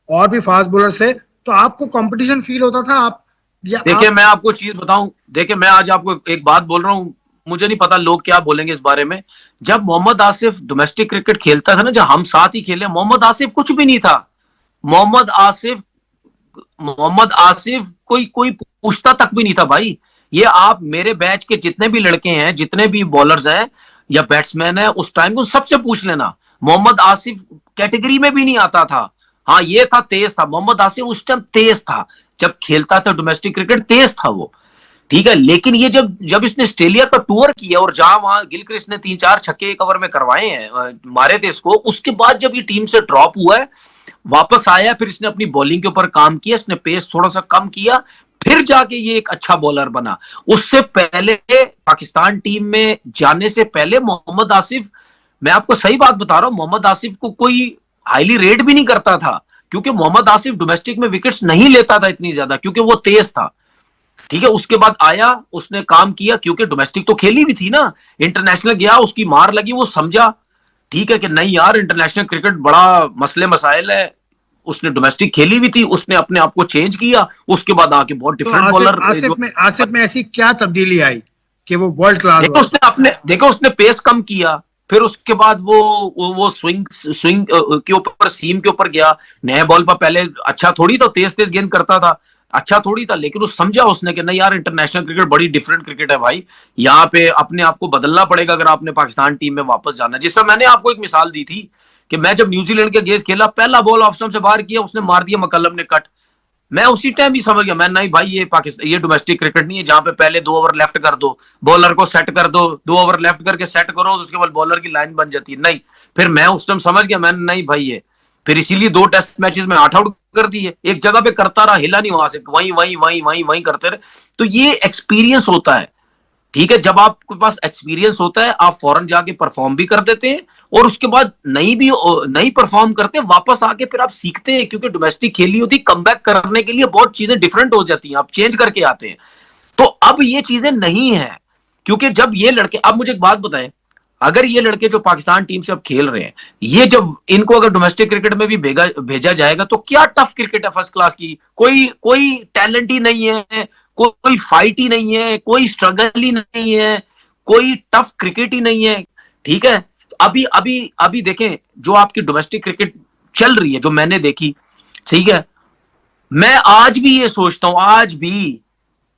Speaker 1: और भी फास्ट बॉलर थे, तो आपको कंपटीशन फील होता था? आप या
Speaker 2: देखिए
Speaker 1: आप
Speaker 2: मैं आपको चीज बताऊं, देखिए मैं आज आपको एक बात बोल रहा हूं, मुझे नहीं पता लोग क्या बोलेंगे इस बारे में। जब मोहम्मद आसिफ डोमेस्टिक क्रिकेट खेलता था ना, जब हम साथ ही खेले, मोहम्मद आसिफ कुछ भी नहीं था। मोहम्मद आसिफ, मोहम्मद आसिफ कोई कोई पूछता तक भी नहीं था भाई। ये आप मेरे बैच के जितने भी लड़के हैं, जितने भी बॉलर्स हैं या बैट्समैन है, उस टाइम को सबसे पूछ लेना, मोहम्मद आसिफ कैटेगरी में भी नहीं आता था। हाँ ये था, तेज था मोहम्मद आसिफ, उस टाइम तेज था, जब खेलता था डोमेस्टिक क्रिकेट तेज था वो, ठीक है। लेकिन ये जब जब इसने ऑस्ट्रेलिया का टूर किया और जहां वहां गिलक्रिस्ट ने 3-4 छक्के एक ओवर में करवाए हैं, मारे थे इसको, उसके बाद जब ये टीम से ड्रॉप हुआ है, वापस आया, फिर इसने अपनी बॉलिंग के ऊपर काम किया, इसने पेस थोड़ा सा कम किया, फिर जाके ये एक अच्छा बॉलर बना। उससे पहले पाकिस्तान टीम में जाने से पहले मोहम्मद आसिफ, मैं आपको सही बात बता रहा हूं, मोहम्मद आसिफ को कोई हाईली रेट भी नहीं करता था, क्योंकि मोहम्मद आसिफ डोमेस्टिक में विकेट्स नहीं लेता था इतनी ज्यादा, क्योंकि वो तेज था, ठीक है। उसके बाद आया, उसने काम किया, क्योंकि डोमेस्टिक तो खेली भी थी ना, इंटरनेशनल गया, उसकी मार लगी, वो समझा, ठीक है कि नहीं यार इंटरनेशनल क्रिकेट बड़ा मसले मसाइल है, उसने डोमेस्टिक खेली हुई थी, उसने अपने आप को चेंज किया, उसके बाद आके बहुत
Speaker 1: तो
Speaker 2: डिफरेंट बॉलर जो
Speaker 1: आसिफ में ऐसी क्या तब्दीली आई कि वो वर्ल्ड क्लास
Speaker 2: देखो
Speaker 1: हुआ?
Speaker 2: उसने अपने देखो उसने पेस कम किया, फिर उसके बाद वो स्विंग स्विंग के ऊपर सीम के ऊपर गया, नए बॉल पर पहले अच्छा थोड़ी था, तेज तेज गेंद करता था, अच्छा थोड़ी था, लेकिन वो समझा उसने कि नहीं यार इंटरनेशनल क्रिकेट बड़ी डिफरेंट क्रिकेट है भाई, यहाँ पे अपने आप को बदलना पड़ेगा अगर आपने पाकिस्तान टीम में वापस जाना है। जिससे मैंने आपको एक मिसाल दी थी कि मैं जब न्यूजीलैंड के अगेंस्ट खेला, पहला बॉल ऑफ स्टंप से बाहर किया, उसने मार दिया, मकल्लम ने कट, मैं उसी टाइम ही समझ गया, मैं नहीं भाई ये पाकिस्तान ये डोमेस्टिक क्रिकेट नहीं है जहां पे पहले 2 ओवर लेफ्ट कर दो, बॉलर को सेट कर दो, 2 ओवर लेफ्ट करके सेट करो, उसके बाद बॉलर की लाइन बन जाती है, नहीं। फिर मैं उस टाइम समझ गया, मैं नहीं भाई ये, फिर इसीलिए 2 टेस्ट मैचेस में 8 आउट कर दिए, एक जगह पे करता रहा, हिला नहीं वहां से, वहीं वहीं वहीं वहीं वहीं करते रहे। तो ये एक्सपीरियंस होता है, ठीक है, जब आपके पास एक्सपीरियंस होता है आप फौरन जाके परफॉर्म भी कर देते हैं, और उसके बाद नहीं परफॉर्म करते, वापस आके फिर आप सीखते हैं, क्योंकि डोमेस्टिक खेली होती, कमबैक करने के लिए बहुत चीजें डिफरेंट हो जाती हैं, आप चेंज करके आते हैं। तो अब ये चीजें नहीं है, क्योंकि जब ये लड़के, अब मुझे एक बात बताएं, अगर ये लड़के जो पाकिस्तान टीम से अब खेल रहे हैं, ये जब इनको अगर डोमेस्टिक क्रिकेट में भी भेजा जाएगा, तो क्या टफ क्रिकेट है फर्स्ट क्लास की, कोई कोई टैलेंट ही नहीं है, कोई फाइट ही नहीं है, कोई स्ट्रगल ही नहीं है, कोई टफ क्रिकेट ही नहीं है, ठीक है। अभी अभी अभी देखें जो आपकी डोमेस्टिक क्रिकेट चल रही है, जो मैंने देखी, ठीक है, मैं आज भी ये सोचता हूं, आज भी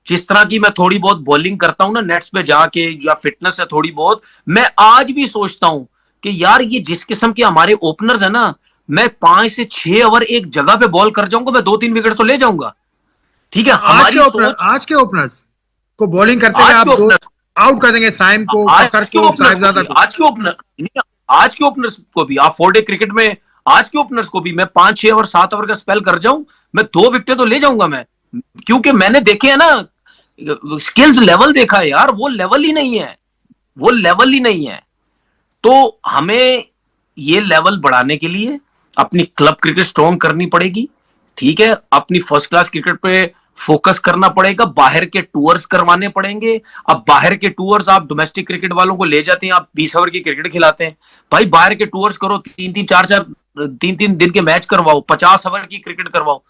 Speaker 2: जिस तरह की मैं थोड़ी बहुत बॉलिंग करता हूं ना नेट्स पे जाके, या फिटनेस है थोड़ी बहुत, मैं आज भी सोचता हूं कि यार ये जिस किस्म के हमारे ओपनर्स है ना, मैं 5 से 6 ओवर एक जगह पे बॉल कर जाऊंगा, मैं 2-3 विकेट तो ले जाऊंगा, ठीक है, हमारी सोच।
Speaker 1: आज के ओपनर्स को बॉलिंग करते हुए
Speaker 2: आज
Speaker 1: आप
Speaker 2: के
Speaker 1: दो
Speaker 2: ओपनर
Speaker 1: आउट कर देंगे, साइम को, फखर
Speaker 2: आज के
Speaker 1: को,
Speaker 2: ओपनर्स को
Speaker 1: साहिबजादा
Speaker 2: भी
Speaker 1: को।
Speaker 2: आज के ओपनर नहीं, आज के ओपनर्स को भी आप 4 डे क्रिकेट में, आज के ओपनर्स को भी मैं 5-6 ओवर 7 ओवर का स्पेल कर जाऊं, मैं 2 विकेट तो ले जाऊंगा मैं, क्योंकि मैंने देखे है ना, स्किल्स लेवल देखा है यार, वो लेवल ही नहीं है, वो लेवल ही नहीं है। तो हमें ये लेवल बढ़ाने के लिए अपनी क्लब क्रिकेट स्ट्रॉन्ग करनी पड़ेगी, ठीक है, अपनी फर्स्ट क्लास क्रिकेट पे फोकस करना पड़ेगा, बाहर के टूर्स करवाने पड़ेंगे। अब बाहर के टूर्स आप डोमेस्टिक क्रिकेट वालों को ले जाते हैं, आप 20 ओवर की क्रिकेट खिलाते हैं, भाई बाहर के टूर्स करो, 3-3 4-4 3-3 दिन के मैच करवाओ, 50 ओवर की क्रिकेट करवाओ,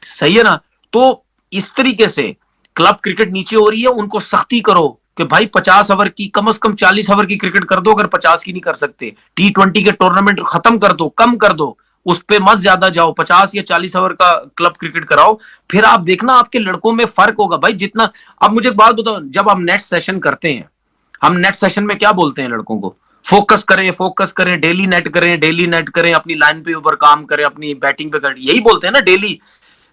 Speaker 2: सही है ना। तो इस तरीके से क्लब क्रिकेट नीचे हो रही है, उनको सख्ती करो कि भाई 50 ओवर की, कम से कम 40 ओवर की क्रिकेट कर दो, अगर 50 की नहीं कर सकते, T20 के टूर्नामेंट खत्म कर दो, कम कर दो, उस पे मत ज्यादा जाओ, 50 या 40 ओवर का क्लब क्रिकेट कराओ, फिर आप देखना आपके लड़कों में फर्क होगा भाई जितना। अब मुझे एक बात बताओ, जब हम नेट सेशन करते हैं, हम नेट सेशन में क्या बोलते हैं लड़कों को, फोकस करें, डेली नेट करें, डेली नेट करें, अपनी लाइन पे ऊपर काम करें, अपनी बैटिंग पे करें, यही बोलते हैं ना डेली।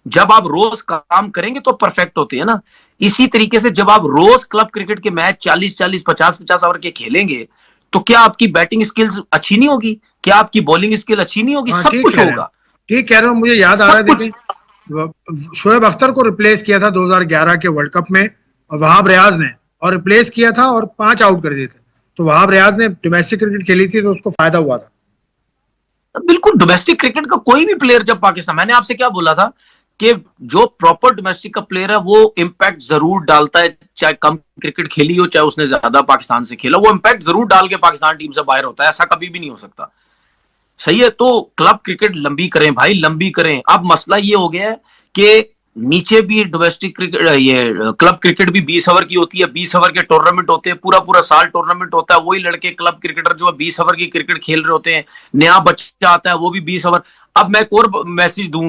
Speaker 2: जब आप रोज काम करेंगे तो परफेक्ट होते हैं ना। इसी तरीके से जब आप रोज क्लब क्रिकेट के मैच 40-40 50-50 ओवर के खेलेंगे, तो क्या आपकी बैटिंग स्किल्स अच्छी नहीं होगी, क्या आपकी बॉलिंग स्किल अच्छी नहीं होगी,
Speaker 1: हाँ,
Speaker 2: सब
Speaker 1: ठीक
Speaker 2: कुछ
Speaker 1: कह रहे हैं,
Speaker 2: होगा,
Speaker 1: ठीक कह रहे हो। मुझे याद आ रहा है,
Speaker 2: सब कुछ।
Speaker 1: देखें शोएब अख्तर को रिप्लेस किया था 2011 के वर्ल्ड कप में, और वहाब रियाज ने, और रिप्लेस किया था और 5 आउट कर दिए थे। तो वहाब रियाज ने डोमेस्टिक क्रिकेट खेली थी तो उसको फायदा हुआ था।
Speaker 2: बिल्कुल, डोमेस्टिक क्रिकेट का कोई भी प्लेयर जब पाकिस्तान, मैंने आपसे क्या बोला था कि जो प्रॉपर डोमेस्टिक का प्लेयर है वो इंपैक्ट जरूर डालता है, चाहे कम क्रिकेट खेली हो, चाहे उसने ज्यादा पाकिस्तान से खेला, वो इंपैक्ट जरूर डाल के पाकिस्तान टीम से बाहर होता है, ऐसा कभी भी नहीं हो सकता, सही है। तो क्लब क्रिकेट लंबी करें भाई, लंबी करें। अब मसला ये हो गया है कि नीचे भी डोमेस्टिक क्रिकेट, ये क्लब क्रिकेट भी 20 ओवर की होती है, 20 ओवर के टूर्नामेंट होते हैं, पूरा पूरा साल टूर्नामेंट होता है, वही लड़के क्लब क्रिकेटर जो है 20 ओवर की क्रिकेट खेल रहे होते हैं, नया बच्चा आता है वो भी 20 ओवर। अब मैं एक और मैसेज दूं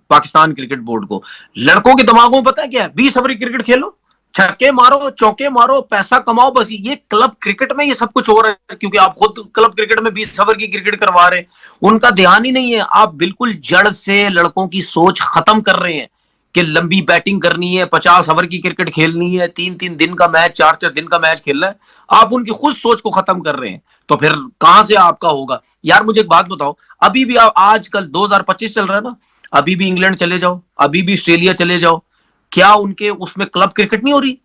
Speaker 2: पाकिस्तान क्रिकेट बोर्ड को, लड़कों के दिमागों में पता है क्या है, 20 ओवर की क्रिकेट खेलो, छक्के मारो, चौके मारो, पैसा कमाओ, बस ये क्लब क्रिकेट में ये सब कुछ हो रहा है, क्योंकि आप खुद क्लब क्रिकेट में 20 ओवर की क्रिकेट करवा रहे हैं, उनका ध्यान ही नहीं है। आप बिल्कुल जड़ से लड़कों की सोच खत्म कर रहे हैं कि लंबी बैटिंग करनी है, 50 ओवर की क्रिकेट खेलनी है, 3-3 दिन का मैच, 4-4 दिन का मैच खेलना है, आप उनकी खुद सोच को खत्म कर रहे हैं, तो फिर कहां से आपका होगा यार। मुझे एक बात बताओ, अभी भी आप, आजकल 2025 चल रहा है ना, अभी भी इंग्लैंड चले जाओ, अभी भी ऑस्ट्रेलिया चले जाओ, क्या उनके उसमें क्लब क्रिकेट नहीं हो रही?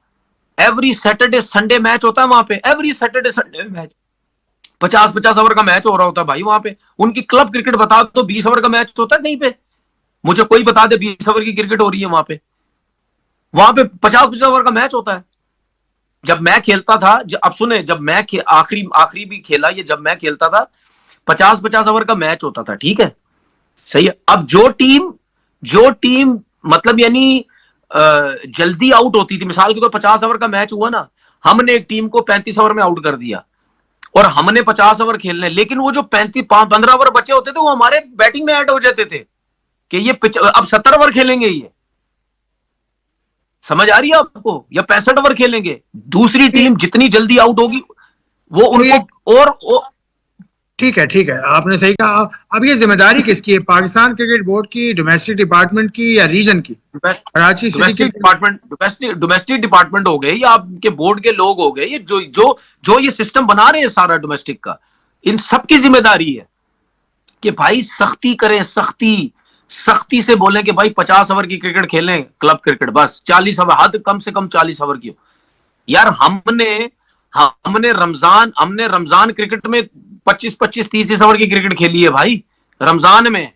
Speaker 2: एवरी सैटरडे संडे मैच होता है वहां पे, every Saturday Sunday match, 50-50 over का मैच हो रहा होता है भाई वहां पे। उनकी क्लब क्रिकेट बता दो, 20 ओवर का मैच होता है कहीं पे, मुझे कोई बता दे 20 ओवर की क्रिकेट हो रही है वहां पे, वहां पे 50-50 ओवर का मैच होता है। जब मैं खेलता था, अब सुने, जब मैं आखिरी आखिरी भी खेला ये, जब मैं खेलता था 50-50 ओवर का मैच होता था, ठीक है, सही है। अब जो टीम मतलब यानी जल्दी आउट होती थी, मिसाल के तौर 50 ओवर का मैच हुआ ना, हमने एक टीम को 35 ओवर में आउट कर दिया और हमने 50 ओवर खेलने, लेकिन वो जो 15 ओवर बचे होते थे वो हमारे बैटिंग में ऐड हो जाते थे कि ये अब 70 ओवर खेलेंगे, ये समझ आ रही है आपको, या 65 ओवर खेलेंगे, दूसरी टीम जितनी जल्दी आउट होगी वो
Speaker 1: तो ये
Speaker 2: उनको और
Speaker 1: ठीक है, ठीक है, आपने सही कहा। अब ये जिम्मेदारी किसकी है, पाकिस्तान क्रिकेट बोर्ड की, डोमेस्टिक डिपार्टमेंट की, या रीजन की, Karachi city
Speaker 2: domestic
Speaker 1: cricket?
Speaker 2: Department, domestic department हो गए या आपके बोर्ड के लोग हो गए, ये जो जो जो ये सिस्टम बना रहे हैं सारा डोमेस्टिक का, इन सबकी जिम्मेदारी है कि भाई सख्ती करें, सख्ती से बोलें कि भाई 50 ओवर की क्रिकेट खेलें, क्लब क्रिकेट, बस 40 ओवर, हद कम से कम 40 ओवर की। यार हमने रमजान क्रिकेट में 25-25 30 ओवर की क्रिकेट खेली है भाई, रमजान में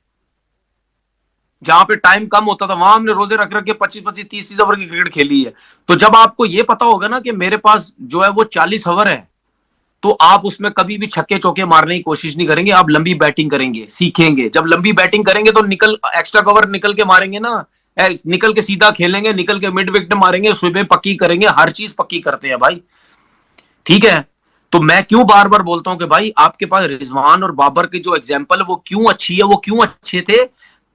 Speaker 2: जहां पे टाइम कम होता था वहां हमने रोजे रख रख के 25-25 30 ओवर की क्रिकेट खेली है। तो जब आपको ये पता होगा ना कि मेरे पास जो है वो 40 ओवर है, तो आप उसमें कभी भी छक्के चौके मारने की कोशिश नहीं करेंगे, आप लंबी बैटिंग करेंगे, सीखेंगे। जब लंबी बैटिंग करेंगे तो एक्स्ट्रा कवर निकल के मारेंगे ना, निकल के सीधा खेलेंगे, निकल के मिड विकेट मारेंगे, सुबह पक्की करेंगे, हर चीज पक्की करते हैं भाई, ठीक है। तो मैं क्यों बार बार बोलता हूं कि भाई आपके पास रिजवान और बाबर की जो एग्जाम्पल है वो क्यों अच्छी है, वो क्यों अच्छे थे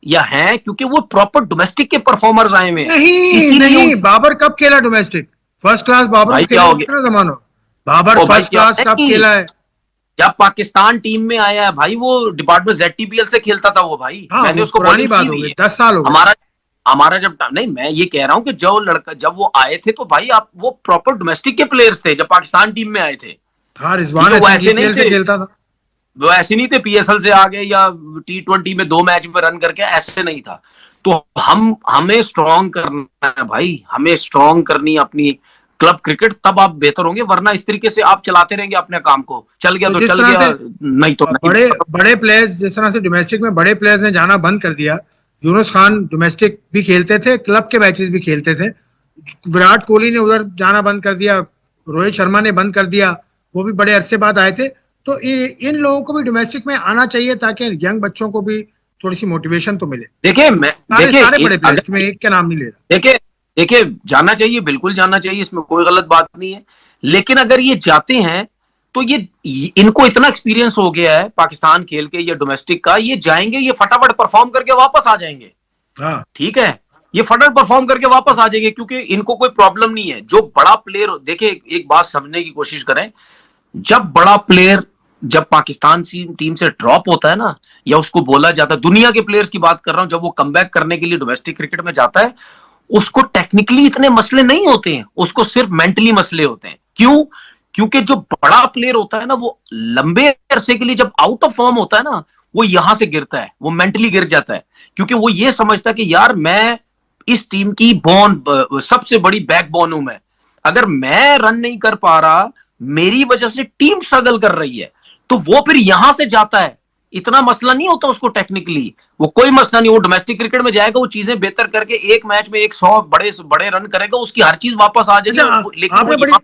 Speaker 2: या हैं, क्योंकि वो प्रॉपर डोमेस्टिक के परफॉर्मर्स आए हुए हैं,
Speaker 1: नहीं
Speaker 2: इसीलिए
Speaker 1: नहीं, बाबर कब खेला डोमेस्टिक? फर्स्ट क्लास बाबर को
Speaker 2: भाई क्या
Speaker 1: खेले
Speaker 2: हो गया,
Speaker 1: कितना जमाना हो? बाबर
Speaker 2: ओ भाई
Speaker 1: फर्स्ट
Speaker 2: क्या
Speaker 1: क्लास कब
Speaker 2: नहीं,
Speaker 1: खेला है?
Speaker 2: जब पाकिस्तान टीम में आया है भाई, वो डिपार्टमेंट ZTPL से खेलता था वो भाई,
Speaker 1: हाँ,
Speaker 2: मैंने
Speaker 1: वो
Speaker 2: उसको
Speaker 1: पुरानी
Speaker 2: बॉलिंग की
Speaker 1: बात हो
Speaker 2: हुई
Speaker 1: गई,
Speaker 2: है।
Speaker 1: 10 साल हो गए।
Speaker 2: हमारा हमारा जब नहीं, मैं ये कह रहा हूं कि जो लड़का जब वो आए थे तो भाई आप वो प्रॉपर डोमेस्टिक के प्लेयर्स थे जब पाकिस्तान टीम में आए थे,
Speaker 1: हाँ,
Speaker 2: ठीक
Speaker 1: रिजवान
Speaker 2: है, वो ऐसे नहीं
Speaker 1: SNGPL से
Speaker 2: थे,
Speaker 1: खेलता था।
Speaker 2: वो ऐसे नहीं थे PSL से आ गए या T20 में 2 मैच में रन करके, ऐसे नहीं था। तो हमें स्ट्रॉन्ग करना है भाई, हमें स्ट्रॉन्ग करनी है अपनी क्लब क्रिकेट, तब आप बेहतर होंगे, वरना इस तरीके से आप चलाते रहेंगे अपने काम को, चल गया
Speaker 1: तो
Speaker 2: तो
Speaker 1: जिस
Speaker 2: चल
Speaker 1: तरह
Speaker 2: गया,
Speaker 1: से
Speaker 2: नहीं तो नहीं।
Speaker 1: बड़े बड़े प्लेयर्स, जिस तरह से डोमेस्टिक में बड़े प्लेयर्स ने जाना बंद कर दिया, यूनुस खान डोमेस्टिक भी खेलते थे, क्लब के मैचेस भी खेलते थे, विराट कोहली ने उधर जाना बंद कर दिया, रोहित शर्मा ने बंद कर दिया, वो भी बड़े अरसे बाद आए थे। तो इन लोगों को भी डोमेस्टिक में आना चाहिए ताकि यंग बच्चों को भी थोड़ी सी मोटिवेशन तो मिले।
Speaker 2: देखिए मैं
Speaker 1: सारे
Speaker 2: देखिए
Speaker 1: सारे बड़े प्लेयर्स, मैं
Speaker 2: अगर
Speaker 1: एक का नाम नहीं ले रहा।
Speaker 2: देखिए देखिए जाना चाहिए, बिल्कुल जाना चाहिए, इसमें कोई गलत बात नहीं है, लेकिन अगर ये जाते हैं तो ये इनको इतना एक्सपीरियंस हो गया है पाकिस्तान खेल के या डोमेस्टिक का, ये जाएंगे, ये फटाफट परफॉर्म करके वापस आ जाएंगे,
Speaker 1: हाँ,
Speaker 2: ठीक है, ये फटाफट परफॉर्म करके वापस आ जाएंगे, क्योंकि इनको कोई प्रॉब्लम नहीं है। जो बड़ा प्लेयर, देखिए एक बात समझने की कोशिश करें, जब बड़ा प्लेयर जब पाकिस्तान टीम से ड्रॉप होता है ना, या उसको बोला जाता है, दुनिया के प्लेयर्स की बात कर रहा हूं, जब वो कमबैक करने के लिए डोमेस्टिक क्रिकेट में जाता है, उसको टेक्निकली इतने मसले नहीं होते हैं, उसको सिर्फ मेंटली मसले होते हैं। क्यों? क्योंकि जो बड़ा प्लेयर होता है ना, वो लंबे अरसे के लिए जब आउट ऑफ फॉर्म होता है ना, वो यहां से गिरता है, वो मेंटली गिर जाता है, क्योंकि वो ये समझता है कि यार मैं इस टीम की सबसे बड़ी बैकबोन हूं मैं, अगर मैं रन नहीं कर पा रहा, मेरी वजह से टीम स्ट्रगल कर रही है, तो वो फिर यहां से जाता है, इतना मसला नहीं होता उसको टेक्निकली, वो कोई मसला नहीं, वो डोमेस्टिक क्रिकेट में जाएगा, वो चीजें बेहतर करके एक मैच में 100 बड़े बड़े रन करेगा, उसकी हर चीज वापस आ
Speaker 1: अच्छा,
Speaker 2: जाएगी, लेकिन वो
Speaker 1: आपने बड़ी
Speaker 2: यहाँ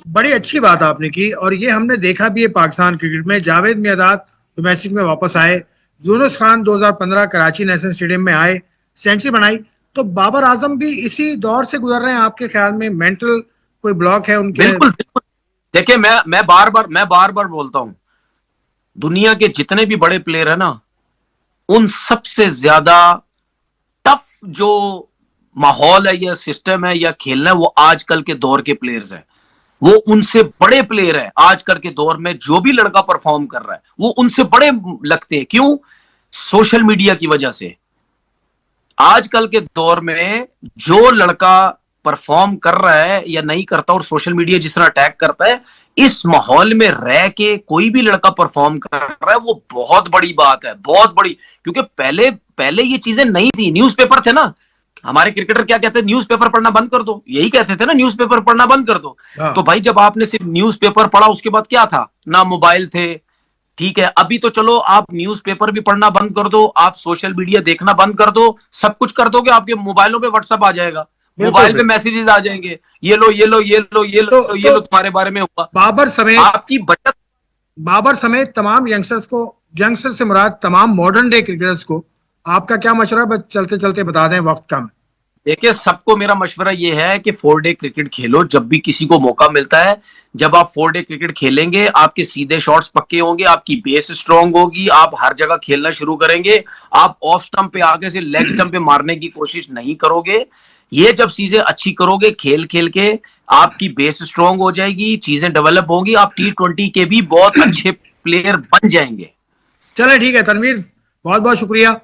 Speaker 1: बड़ी अच्छी बात आपने की, और ये हमने देखा भी है पाकिस्तान क्रिकेट में। जावेद मियांदाद डोमेस्टिक में वापस आए, यूनुस खान 2015 कराची नेशनल स्टेडियम में आए, सेंचुरी बनाई। तो बाबर आजम भी इसी दौर से गुजर रहे हैं आपके ख्याल में? मेंटल कोई ब्लॉक है उनके?
Speaker 2: बिल्कुल बिल्कुल। देखिए मैं बार बार बोलता हूं, दुनिया के जितने भी बड़े प्लेयर है ना, उन सबसे ज्यादा टफ जो माहौल है या सिस्टम है या खेलना है, वो आजकल के दौर के प्लेयर्स हैं, वो उनसे बड़े प्लेयर है आजकल के दौर में, जो भी लड़का परफॉर्म कर रहा है वो उनसे बड़े लगते हैं। क्यों? सोशल मीडिया की वजह से। आजकल के दौर में जो लड़का परफॉर्म कर रहा है या नहीं करता, और सोशल मीडिया जिस तरह अटैक करता है, इस माहौल में रह के कोई भी लड़का परफॉर्म कर रहा है, वो बहुत बड़ी बात है, बहुत बड़ी। क्योंकि पहले पहले ये चीजें नहीं थी, न्यूज़पेपर थे ना, हमारे क्रिकेटर क्या कहते हैं, न्यूज़पेपर पढ़ना बंद कर दो, यही कहते थे ना, न्यूज़पेपर पढ़ना बंद कर दो। तो
Speaker 1: हाँ,
Speaker 2: भाई जब आपने सिर्फ न्यूज़पेपर पढ़ा, उसके बाद क्या था, ना मोबाइल थे, ठीक है। अभी तो चलो आप न्यूज़पेपर भी पढ़ना बंद कर दो, आप सोशल मीडिया देखना बंद कर दो, सब कुछ कर दोगे, आपके मोबाइलों पे व्हाट्सएप आ जाएगा, मोबाइल पे मैसेजेस आ जाएंगे, ये लो ये लो ये लो ये लो ये लो, तुम्हारे बारे में हुआ। आपकी बचत,
Speaker 1: बाबर समेत तमाम यंगस्टर्स को, यंगस्टर से मुराद तमाम मॉडर्न डे क्रिकेटर्स को आपका क्या मशवरा है? बस चलते चलते बता दें, वक्त कम है।
Speaker 2: देखिए सबको मेरा मशवरा ये है कि 4 डे क्रिकेट खेलो जब भी किसी को मौका मिलता है। जब आप 4 डे क्रिकेट खेलेंगे, आपके सीधे शॉट्स पक्के होंगे, आपकी बेस स्ट्रांग होगी, आप हर जगह खेलना शुरू करेंगे। आप ऑफ स्टंप पे आगे से लेग स्टंप पे मारने की कोशिश नहीं करोगे। ये जब चीजें अच्छी करोगे खेल खेल के, आपकी बेस स्ट्रांग हो जाएगी, चीजें डेवलप होंगी, आप T20 के भी बहुत अच्छे प्लेयर बन जाएंगे।
Speaker 1: चले ठीक है तनवीर, बहुत बहुत शुक्रिया।